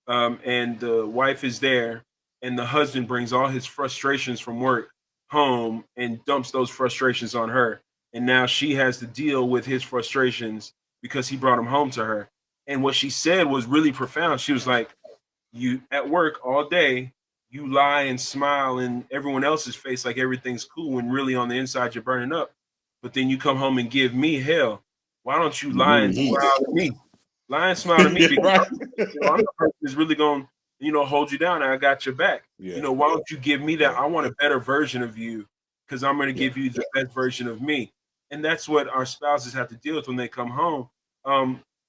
and the wife is there, and the husband brings all his frustrations from work home and dumps those frustrations on her. And now she has to deal with his frustrations because he brought them home to her. And what she said was really profound. She was like, you at work all day, you lie and smile in everyone else's face like everything's cool when really on the inside you're burning up. But then you come home and give me hell. Why don't you lie and Mm-hmm. smile at me? Lie and smile to me Yeah, because right. I'm the person that's really going to, hold you down. And I got your back. Yeah, Why don't you give me that? yeah, I want a better version of you because I'm going to yeah. give you the best version of me. And that's what our spouses have to deal with when they come home.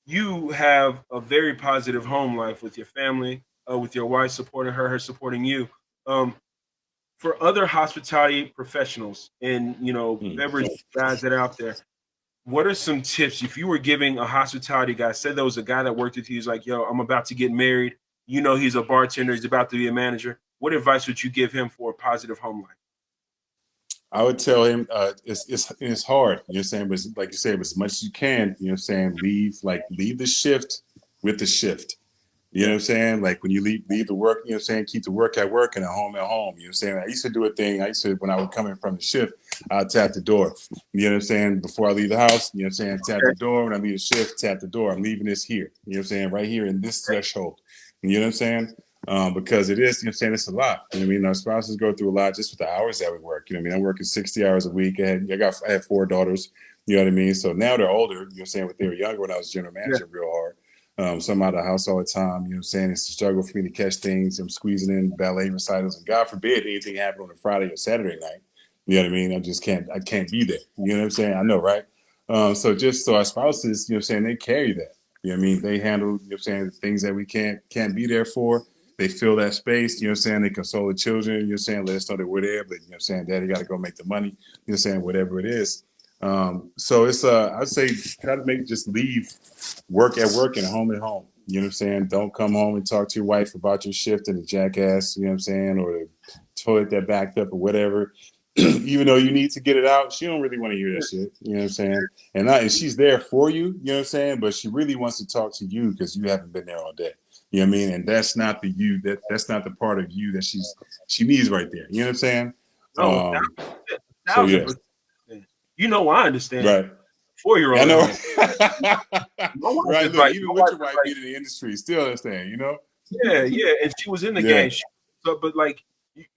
You have a very positive home life with your family, with your wife supporting her supporting you. Um, for other hospitality professionals and Mm. beverage guys that are out there, what are some tips if you were giving a hospitality guy? Say there was a guy that worked with you. He's like, "Yo, I'm about to get married. He's a bartender. He's about to be a manager. What advice would you give him for a positive home life?" I would tell him it's hard. You know what I'm saying? But like you said, but as much as you can, you know what I'm saying, leave the shift with the shift. You know what I'm saying? Like when you leave the work, you know what I'm saying, keep the work at work and the home at home. You know what I'm saying? I used to do a thing. I used to, when I would come in from the shift, I'd tap the door. You know what I'm saying? Before I leave the house, you know what I'm saying? Tap the door. When I leave the shift, tap the door. I'm leaving this here. You know what I'm saying? Right here in this threshold. You know what I'm saying? Because it is, you know what I'm saying, it's a lot. You know what I mean? Our spouses go through a lot just with the hours that we work. You know what I mean? I'm working 60 hours a week. I had 4 daughters. You know what I mean? So now they're older. You know what I'm saying? But they were younger when I was general Yeah. manager real hard. So I'm out of the house all the time. You know what I'm saying? It's a struggle for me to catch things. I'm squeezing in ballet recitals. And God forbid anything happen on a Friday or Saturday night. You know what I mean? I can't be there. You know what I'm saying? I know, right? So our spouses, you know what I'm saying, they carry that. You know what I mean? They handle, you know what I'm saying, the things that we can't be there for. They fill that space, you know what I'm saying? They console the children, you know what I'm saying? Let us know that we're there, but you know what I'm saying, Daddy got to go make the money, you know what I'm saying, whatever it is. So it's I'd say try to just leave work at work and home at home. You know what I'm saying? Don't come home and talk to your wife about your shift and the jackass, you know what I'm saying, or the toilet that backed up or whatever. Even though you need to get it out, she don't really want to hear that shit. You know what I'm saying? And she's there for you, you know what I'm saying? But she really wants to talk to you because you haven't been there all day. You know what I mean? And that's not the you that's not the part of you that she needs right there. You know what I'm saying? No, Um, so thousand yeah, percent. You know, I understand. right. 4-year-old I at know. home. My wife Right. is Look, like, even with your wife being in the industry, still understand, you know? yeah, yeah, and she was in the Yeah. game. So, but like,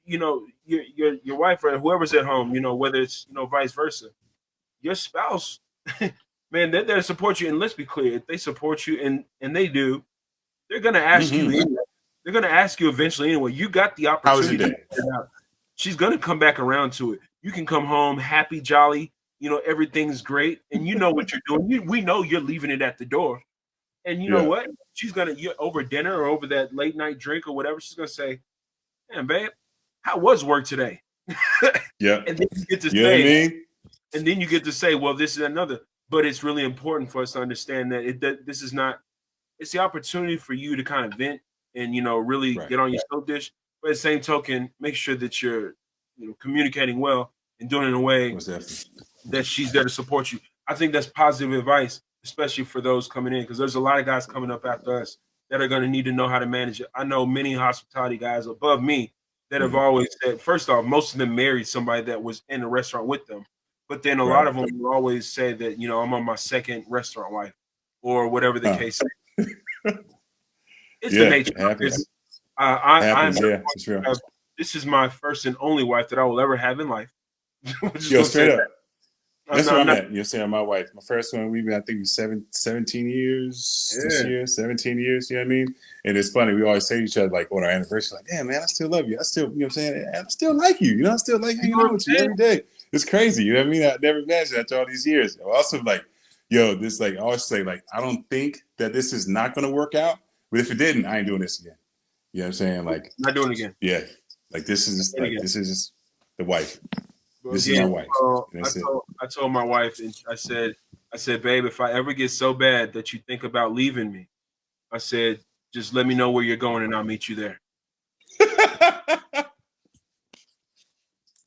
you know, your wife or whoever's at home, you know, whether it's vice versa, your spouse, man, they're there to support you. And let's be clear, if they support you, and they do, they're gonna ask you Mm-hmm. anyway. They're gonna ask you eventually anyway. You got the How was your opportunity to day? figure it out. She's gonna come back around to it. You can come home happy, jolly. You know everything's great, and you know what you're doing. We know you're leaving it at the door. And you know Yeah. what? She's gonna over dinner or over that late night drink or whatever. She's gonna say, "Man, babe, how was work today?" Yep. and then you get to You know what I say, mean? "Well, this is another." But it's really important for us to understand that this is not. It's the opportunity for you to kind of vent and really Right. get on your soap dish. But at the same token, make sure that you're communicating well and doing it in a way Most definitely. that she's there to support you. I think that's positive advice, especially for those coming in, because there's a lot of guys coming up after us that are going to need to know how to manage it. I know many hospitality guys above me that have Mm-hmm. always said, first off, most of them married somebody that was in the restaurant with them. But then a lot Right. of them will always say that, I'm on my second restaurant wife or whatever the Huh. case is. It's the Yeah. nature It of business. happens. I'm Happens. Yeah. For sure. this is my first and only wife that I will ever have in life. I'm just Yo, gonna say straight that. up. That's where I'm I'm not. at. You're saying my wife. My first one, we've been, I think, 17 years this Yeah. year, 17 years. You know what I mean? And it's funny. We always say to each other, like, on our anniversary, like, damn, man, I still love you. I still, you know what I'm saying? I still like you. You know, I still like You hanging know what out I'm with you saying? every day. It's crazy. You know what I mean? I never imagined after all these years. I also, like, yo, this, like, I always say, like, I don't think that this is not going to work out. But if it didn't, I ain't doing this again. You know what I'm saying? Like, Not doing it again. yeah, like, And again. this is just the wife. But This is my again, wife. And that's it. I told my wife, and I said, babe, if I ever get so bad that you think about leaving me, I said, just let me know where you're going, and I'll meet you there.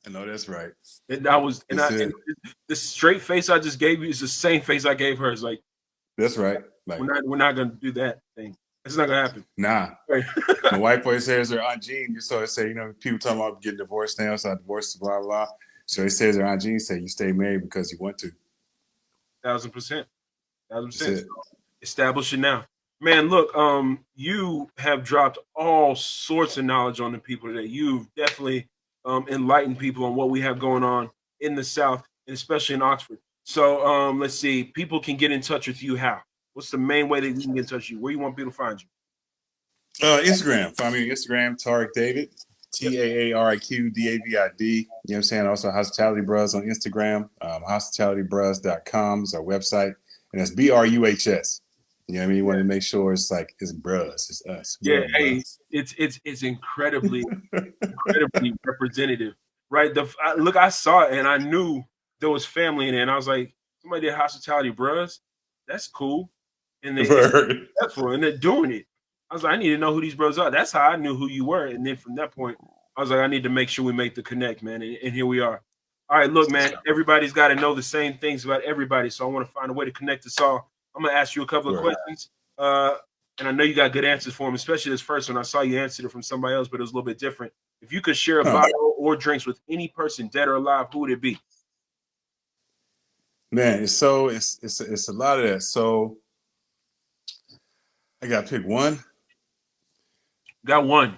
I know that's right. And I was, That's and it. the straight face I just gave you is the same face I gave her. It's like That's right. Like, we're not gonna do that thing. It's not gonna happen. nah. Right. My wife always says her Aunt Jean. You saw her say, you know, people talking about getting divorced now, so I divorced, blah, blah. So it says her Aunt Jean say you stay married because you want to. 1,000%. That's 1,000%. So it. establish it now. Man, look, you have dropped all sorts of knowledge on the people today. You've definitely enlightened people on what we have going on in the South, and especially in Oxford. So let's see, people can get in touch with you how? What's the main way that we can get in touch with you? Where you want people to find you? Instagram. Find me on Instagram, Taariq David, Yep. TAARIQDAVID. You know what I'm saying? Also, Hospitality Bros on Instagram. Hospitalitybros.com is our website. And that's BRUHS. You know what I mean? You want to make sure it's like, it's bros, it's us. What Yeah, up, hey, bros? it's incredibly representative, right? Look, I saw it and I knew there was family in it, and I was like, somebody did hospitality, bros. That's cool, and they're Word. successful and they're doing it. I was like, I need to know who these bros are. That's how I knew who you were, and then from that point, I was like, I need to make sure we make the connect, man, and here we are. All right, look, man. Everybody's got to know the same things about everybody, so I want to find a way to connect us all. I'm gonna ask you a couple of questions, and I know you got good answers for them, especially this first one. I saw you answered it from somebody else, but it was a little bit different. If you could share a bottle or drinks with any person, dead or alive, who would it be? Man, it's a lot of that. So I got to pick one. Got one.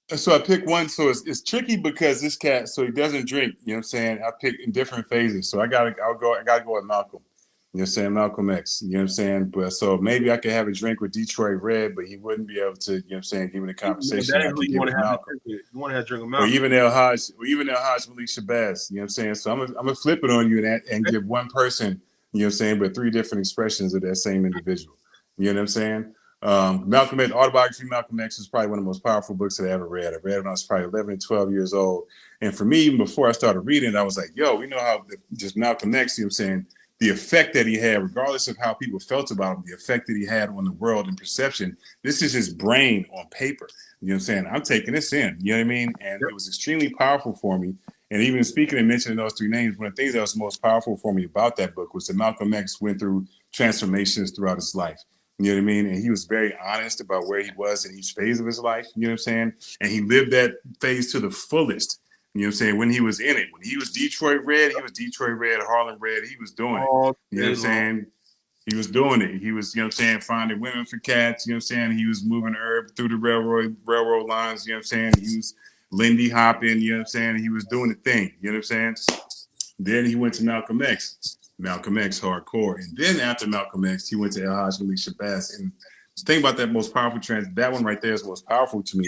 So I pick one. So it's tricky because this cat, so he doesn't drink. You know what I'm saying? I pick in different phases. So I gotta go with Malcolm. You know what I'm saying? Malcolm X. You know what I'm saying? But so maybe I could have a drink with Detroit Red, but he wouldn't be able to, you know what I'm saying, give me the conversation That I ain't who could you give want with to have Malcolm. a drink with. You want to have a drink with Or Malcolm. even El Haj Malik Shabazz. You know what I'm saying? So I'm gonna flip it on you and give one person, you know what I'm saying, but three different expressions of that same individual. You know what I'm saying? Malcolm X, Autobiography of Malcolm X is probably one of the most powerful books that I ever read. I read it when I was probably 11 and 12 years old. And for me, even before I started reading it, I was like, yo, we know how just Malcolm X, you know what I'm saying, the effect that he had, regardless of how people felt about him, the effect that he had on the world and perception. This is his brain on paper. You know what I'm saying? I'm taking this in. You know what I mean? And it was extremely powerful for me. And even speaking and mentioning those three names, one of the things that was most powerful for me about that book was that Malcolm X went through transformations throughout his life. You know what I mean? And he was very honest about where he was in each phase of his life. You know what I'm saying? And he lived that phase to the fullest. You know what I'm saying? When he was in it, when he was Detroit Red, he was Detroit Red, Harlem Red. He was doing it. You know what I'm saying? He was doing it. He was, you know what I'm saying, finding women for cats. You know what I'm saying? He was moving herb through the railroad lines. You know what I'm saying? He was Lindy hopping. You know what I'm saying? He was doing the thing. You know what I'm saying? Then he went to Malcolm X. Malcolm X hardcore. And then after Malcolm X, he went to El Haj Malik Shabazz. And the thing about that most powerful that one right there is most powerful to me.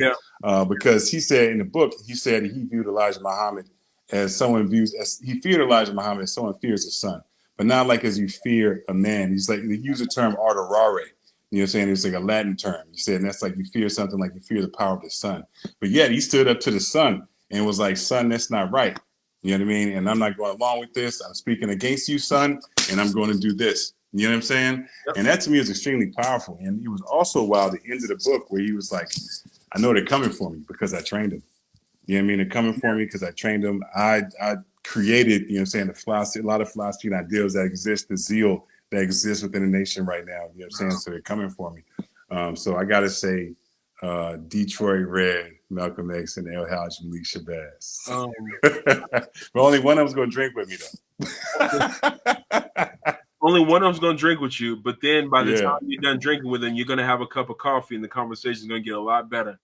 Because he said in the book, he said he viewed Elijah Muhammad as he feared Elijah Muhammad as someone fears his son. But not like as you fear a man. He's like, he used the term arterare. You know what I'm saying? It's like a Latin term. He said, and that's like you fear something like you fear the power of the sun. But yet he stood up to the sun and was like, son, that's not right. You know what I mean? And I'm not going along with this. I'm speaking against you, son, and I'm going to do this. You know what I'm saying? Yep. And that to me is extremely powerful. And it was also wild the end of the book where he was like, I know they're coming for me because I trained them. You know what I mean? They're coming for me because I trained them. I created, you know what I'm saying, the philosophy, a lot of philosophy and ideals that exist, the zeal that exists within the nation right now. You know what I'm saying? So they're coming for me. So I got to say, Detroit Red, Malcolm X, and El Haj Malik Shabazz. But only one of them's going to drink with me, though. Only one of them's going to drink with you, but then by the time you're done drinking with them, you're going to have a cup of coffee, and the conversation is going to get a lot better.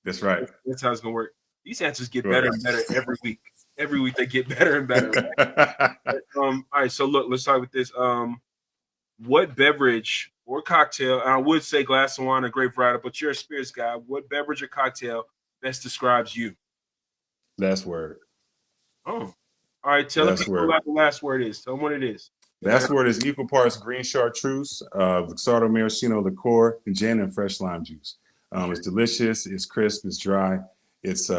That's right. That's how it's going to work. These answers get better and better every week. Every week they get better and better. Right? All right, so look, let's start with this. What beverage or cocktail, and I would say glass of wine or grape variety, but you're a spirits guy. What beverage or cocktail best describes you? Last word. Oh. All right, tell me what the last word is. Tell them what it is. Last word is equal parts green chartreuse, Luxardo maraschino liqueur, and gin and fresh lime juice. It's delicious. It's crisp. It's dry. It's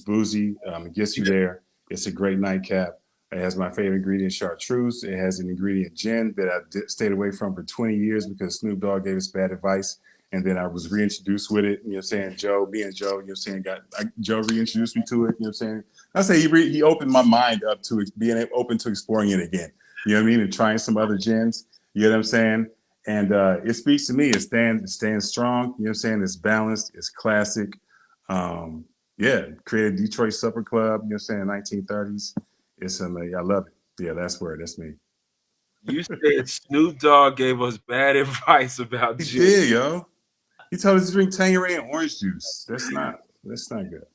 boozy. It gets you there. It's a great nightcap. It has my favorite ingredient, chartreuse. It has an ingredient, gin, that I stayed away from for 20 years because Snoop Dogg gave us bad advice. And then I was reintroduced with it. You know what I'm saying? Joe, you know what I'm saying? Joe reintroduced me to it. You know what I'm saying? I say he opened my mind up to being open to exploring it again. You know what I mean? And trying some other gins. You know what I'm saying? And it speaks to me. It stands strong. You know what I'm saying? It's balanced. It's classic. Created Detroit Supper Club, you know what I'm saying, in the 1930s. It's amazing. I love it. Yeah, that's me. You said Snoop Dogg gave us bad advice about gin. He did, yo. He told us to drink Tangerine and orange juice. That's not good.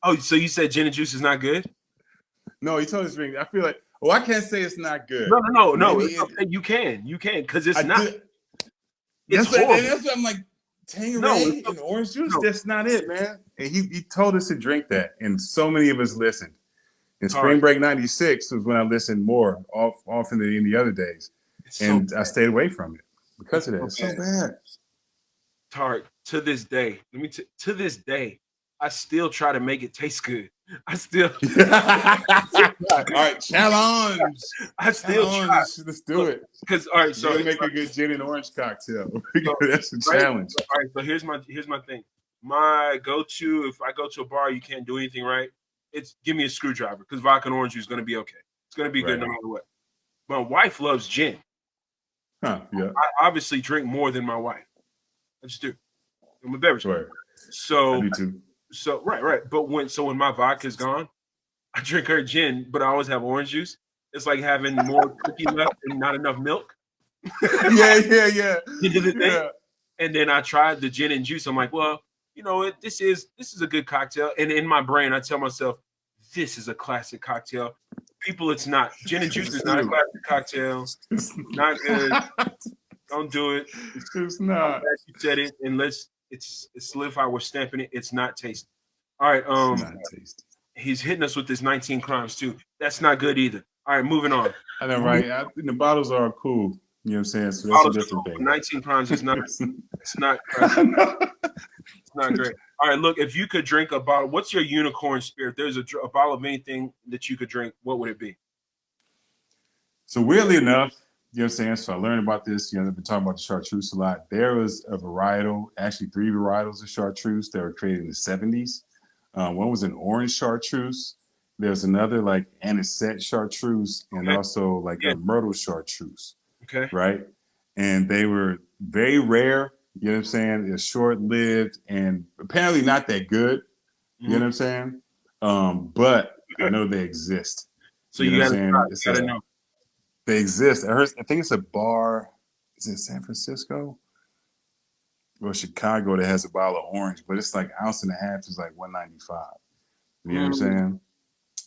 Oh, so you said gin and juice is not good? No, he told us to drink. I feel like, I can't say it's not good. No. Okay, you can, because it's not. It's horrible. That's what I'm like. Tangerine and orange juice, that's not it, man. And he told us to drink that, and so many of us listened. And Spring Break '96 was when I listened more often than any other days, and I stayed away from it because of that. It's so bad. Taariq, to this day, to this day, I still try to make it taste good. I still. All right, challenge. I still try. Let's do it. Because all right, so make a good gin and orange cocktail. That's a challenge. All right, so here's my thing. My go-to, if I go to a bar, you can't do anything right, it's give me a screwdriver because vodka and orange juice is going to be okay. It's going to be good no matter what. My wife loves gin. Huh, yeah. I obviously drink more than my wife. I just do. I'm a beverage. Right. So I do too. So right. But when my vodka's gone, I drink her gin, but I always have orange juice. It's like having more cookie left and not enough milk. Yeah. You did the thing. And then I tried the gin and juice. I'm like, well, this is a good cocktail. And in my brain, I tell myself, this is a classic cocktail. People, it's not. Gin and juice is not a classic cocktail. It's not good. Don't do it. It's not. You said it, and it's solidified. We're stamping it. It's not tasty. All right. It's not tasty. He's hitting us with this 19 crimes too. That's not good either. All right, moving on. I know, right? The bottles are cool. You know what I'm saying? So that's a different thing. 19 crimes is not. It's not. It's not great. All right, look. If you could drink a bottle, what's your unicorn spirit? There's a bottle of anything that you could drink. What would it be? So weirdly enough, you know what I'm saying? So I learned about this. I've been talking about the chartreuse a lot. There was a varietal, actually 3 varietals of chartreuse that were created in the 70s. One was an orange chartreuse. There's another like anisette chartreuse and also like a myrtle chartreuse. Okay. Right. And they were very rare. You know what I'm saying? They're short-lived and apparently not that good. You know what I'm saying? But I know they exist. So you gotta know. They exist. I think it's a bar. Is it San Francisco or Chicago that has a bottle of orange? But it's like ounce and a half is like $195. You know what I'm saying?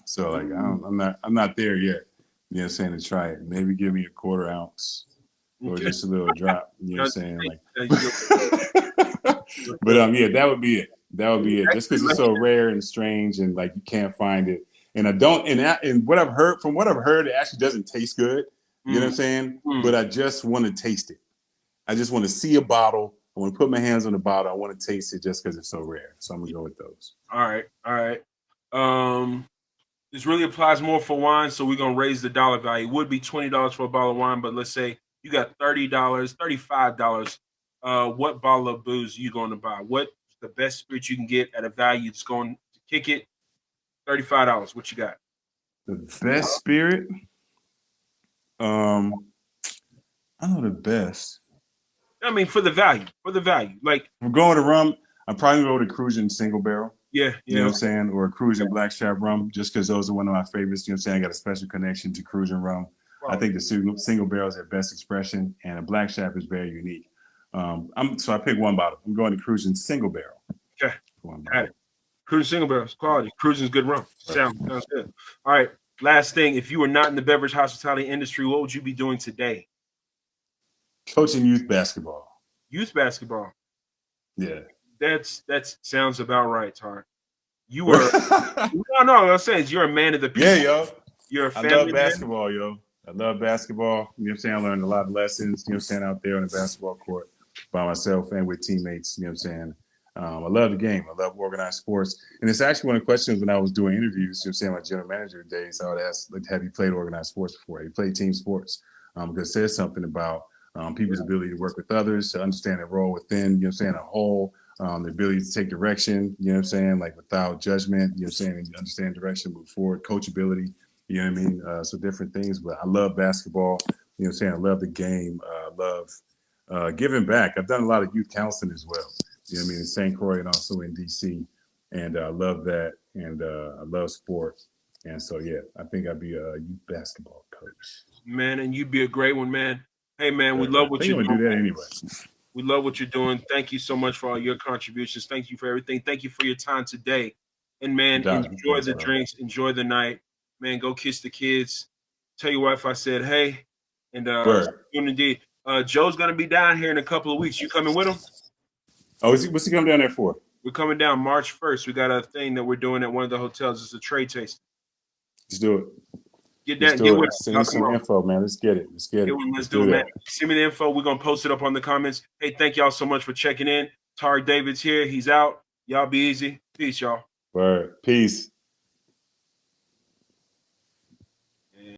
So like I'm not there yet. You know what I'm saying? To try it. Maybe give me a quarter ounce or just a little drop. You know what I'm saying? Like, but yeah, that would be it. That would be it. Just because it's so rare and strange and like you can't find it. And I don't, and what I've heard, from what I've heard, it actually doesn't taste good. You know what I'm saying? But I just want to taste it. I just want to see a bottle. I want to put my hands on the bottle. I want to taste it just because it's so rare. So I'm going to go with those. All right. This really applies more for wine, so we're going to raise the dollar value. It would be $20 for a bottle of wine, but let's say you got $30, $35. What bottle of booze are you going to buy? What's the best spirit you can get at a value that's going to kick it? $35. What you got? The best spirit? I know the best. I mean, for the value. Like, if we're going to rum, I'm probably going to go to Cruising Single Barrel. Yeah. You know what I'm saying? Or Cruising Black Strap Rum, just because those are one of my favorites. You know what I'm saying? I got a special connection to Cruising Rum. Wow. I think the single barrel is their best expression, and a Black Strap is very unique. So I picked one bottle. I'm going to Cruising Single Barrel. Okay. Cruising Single Barrel, quality. Cruising's good rum. Sounds good. All right. Last thing, if you were not in the beverage hospitality industry, what would you be doing today? Coaching youth basketball. Youth basketball. Yeah. That sounds about right, Taariq. You were no, I'm saying you're a man of the people. Yeah, yo. You're a family I love basketball, yo. I love basketball. You know what I'm saying? I learned a lot of lessons, you know what I'm saying, out there on the basketball court by myself and with teammates, you know what I'm saying? I love the game. I love organized sports. And it's actually one of the questions when I was doing interviews, you know what I'm saying, my general manager days, I would ask, like, have you played organized sports before? Have you played team sports? Because it says something about people's ability to work with others, to understand their role within, you know what I'm saying, a whole, the ability to take direction, you know what I'm saying, like without judgment, you know what I'm saying, and understand direction, move forward, coachability, you know what I mean? So different things, but I love basketball, you know what I'm saying, I love the game, love giving back. I've done a lot of youth counseling as well, you know what I mean, in St. Croix and also in DC, and I love that, and I love sports, and so, yeah, I think I'd be a youth basketball coach. Man, and you'd be a great one, man. Hey, man, we love what you're doing. Do that anyway. We love what you're doing. Thank you so much for all your contributions. Thank you for everything. Thank you for your time today. And, man, enjoy the drinks. Enjoy the night. Man, go kiss the kids. Tell your wife I said, hey. And indeed. Joe's going to be down here in a couple of weeks. You coming with him? Oh, what's he coming down there for? We're coming down March 1st. We got a thing that we're doing at one of the hotels. It's a trade tasting. Let's do it. Get that. Get with Send me some info, man. Let's get it. Let's do it, man. Send me the info. We're going to post it up on the comments. Hey, thank y'all so much for checking in. Taariq David's here. He's out. Y'all be easy. Peace, y'all. Word. Peace.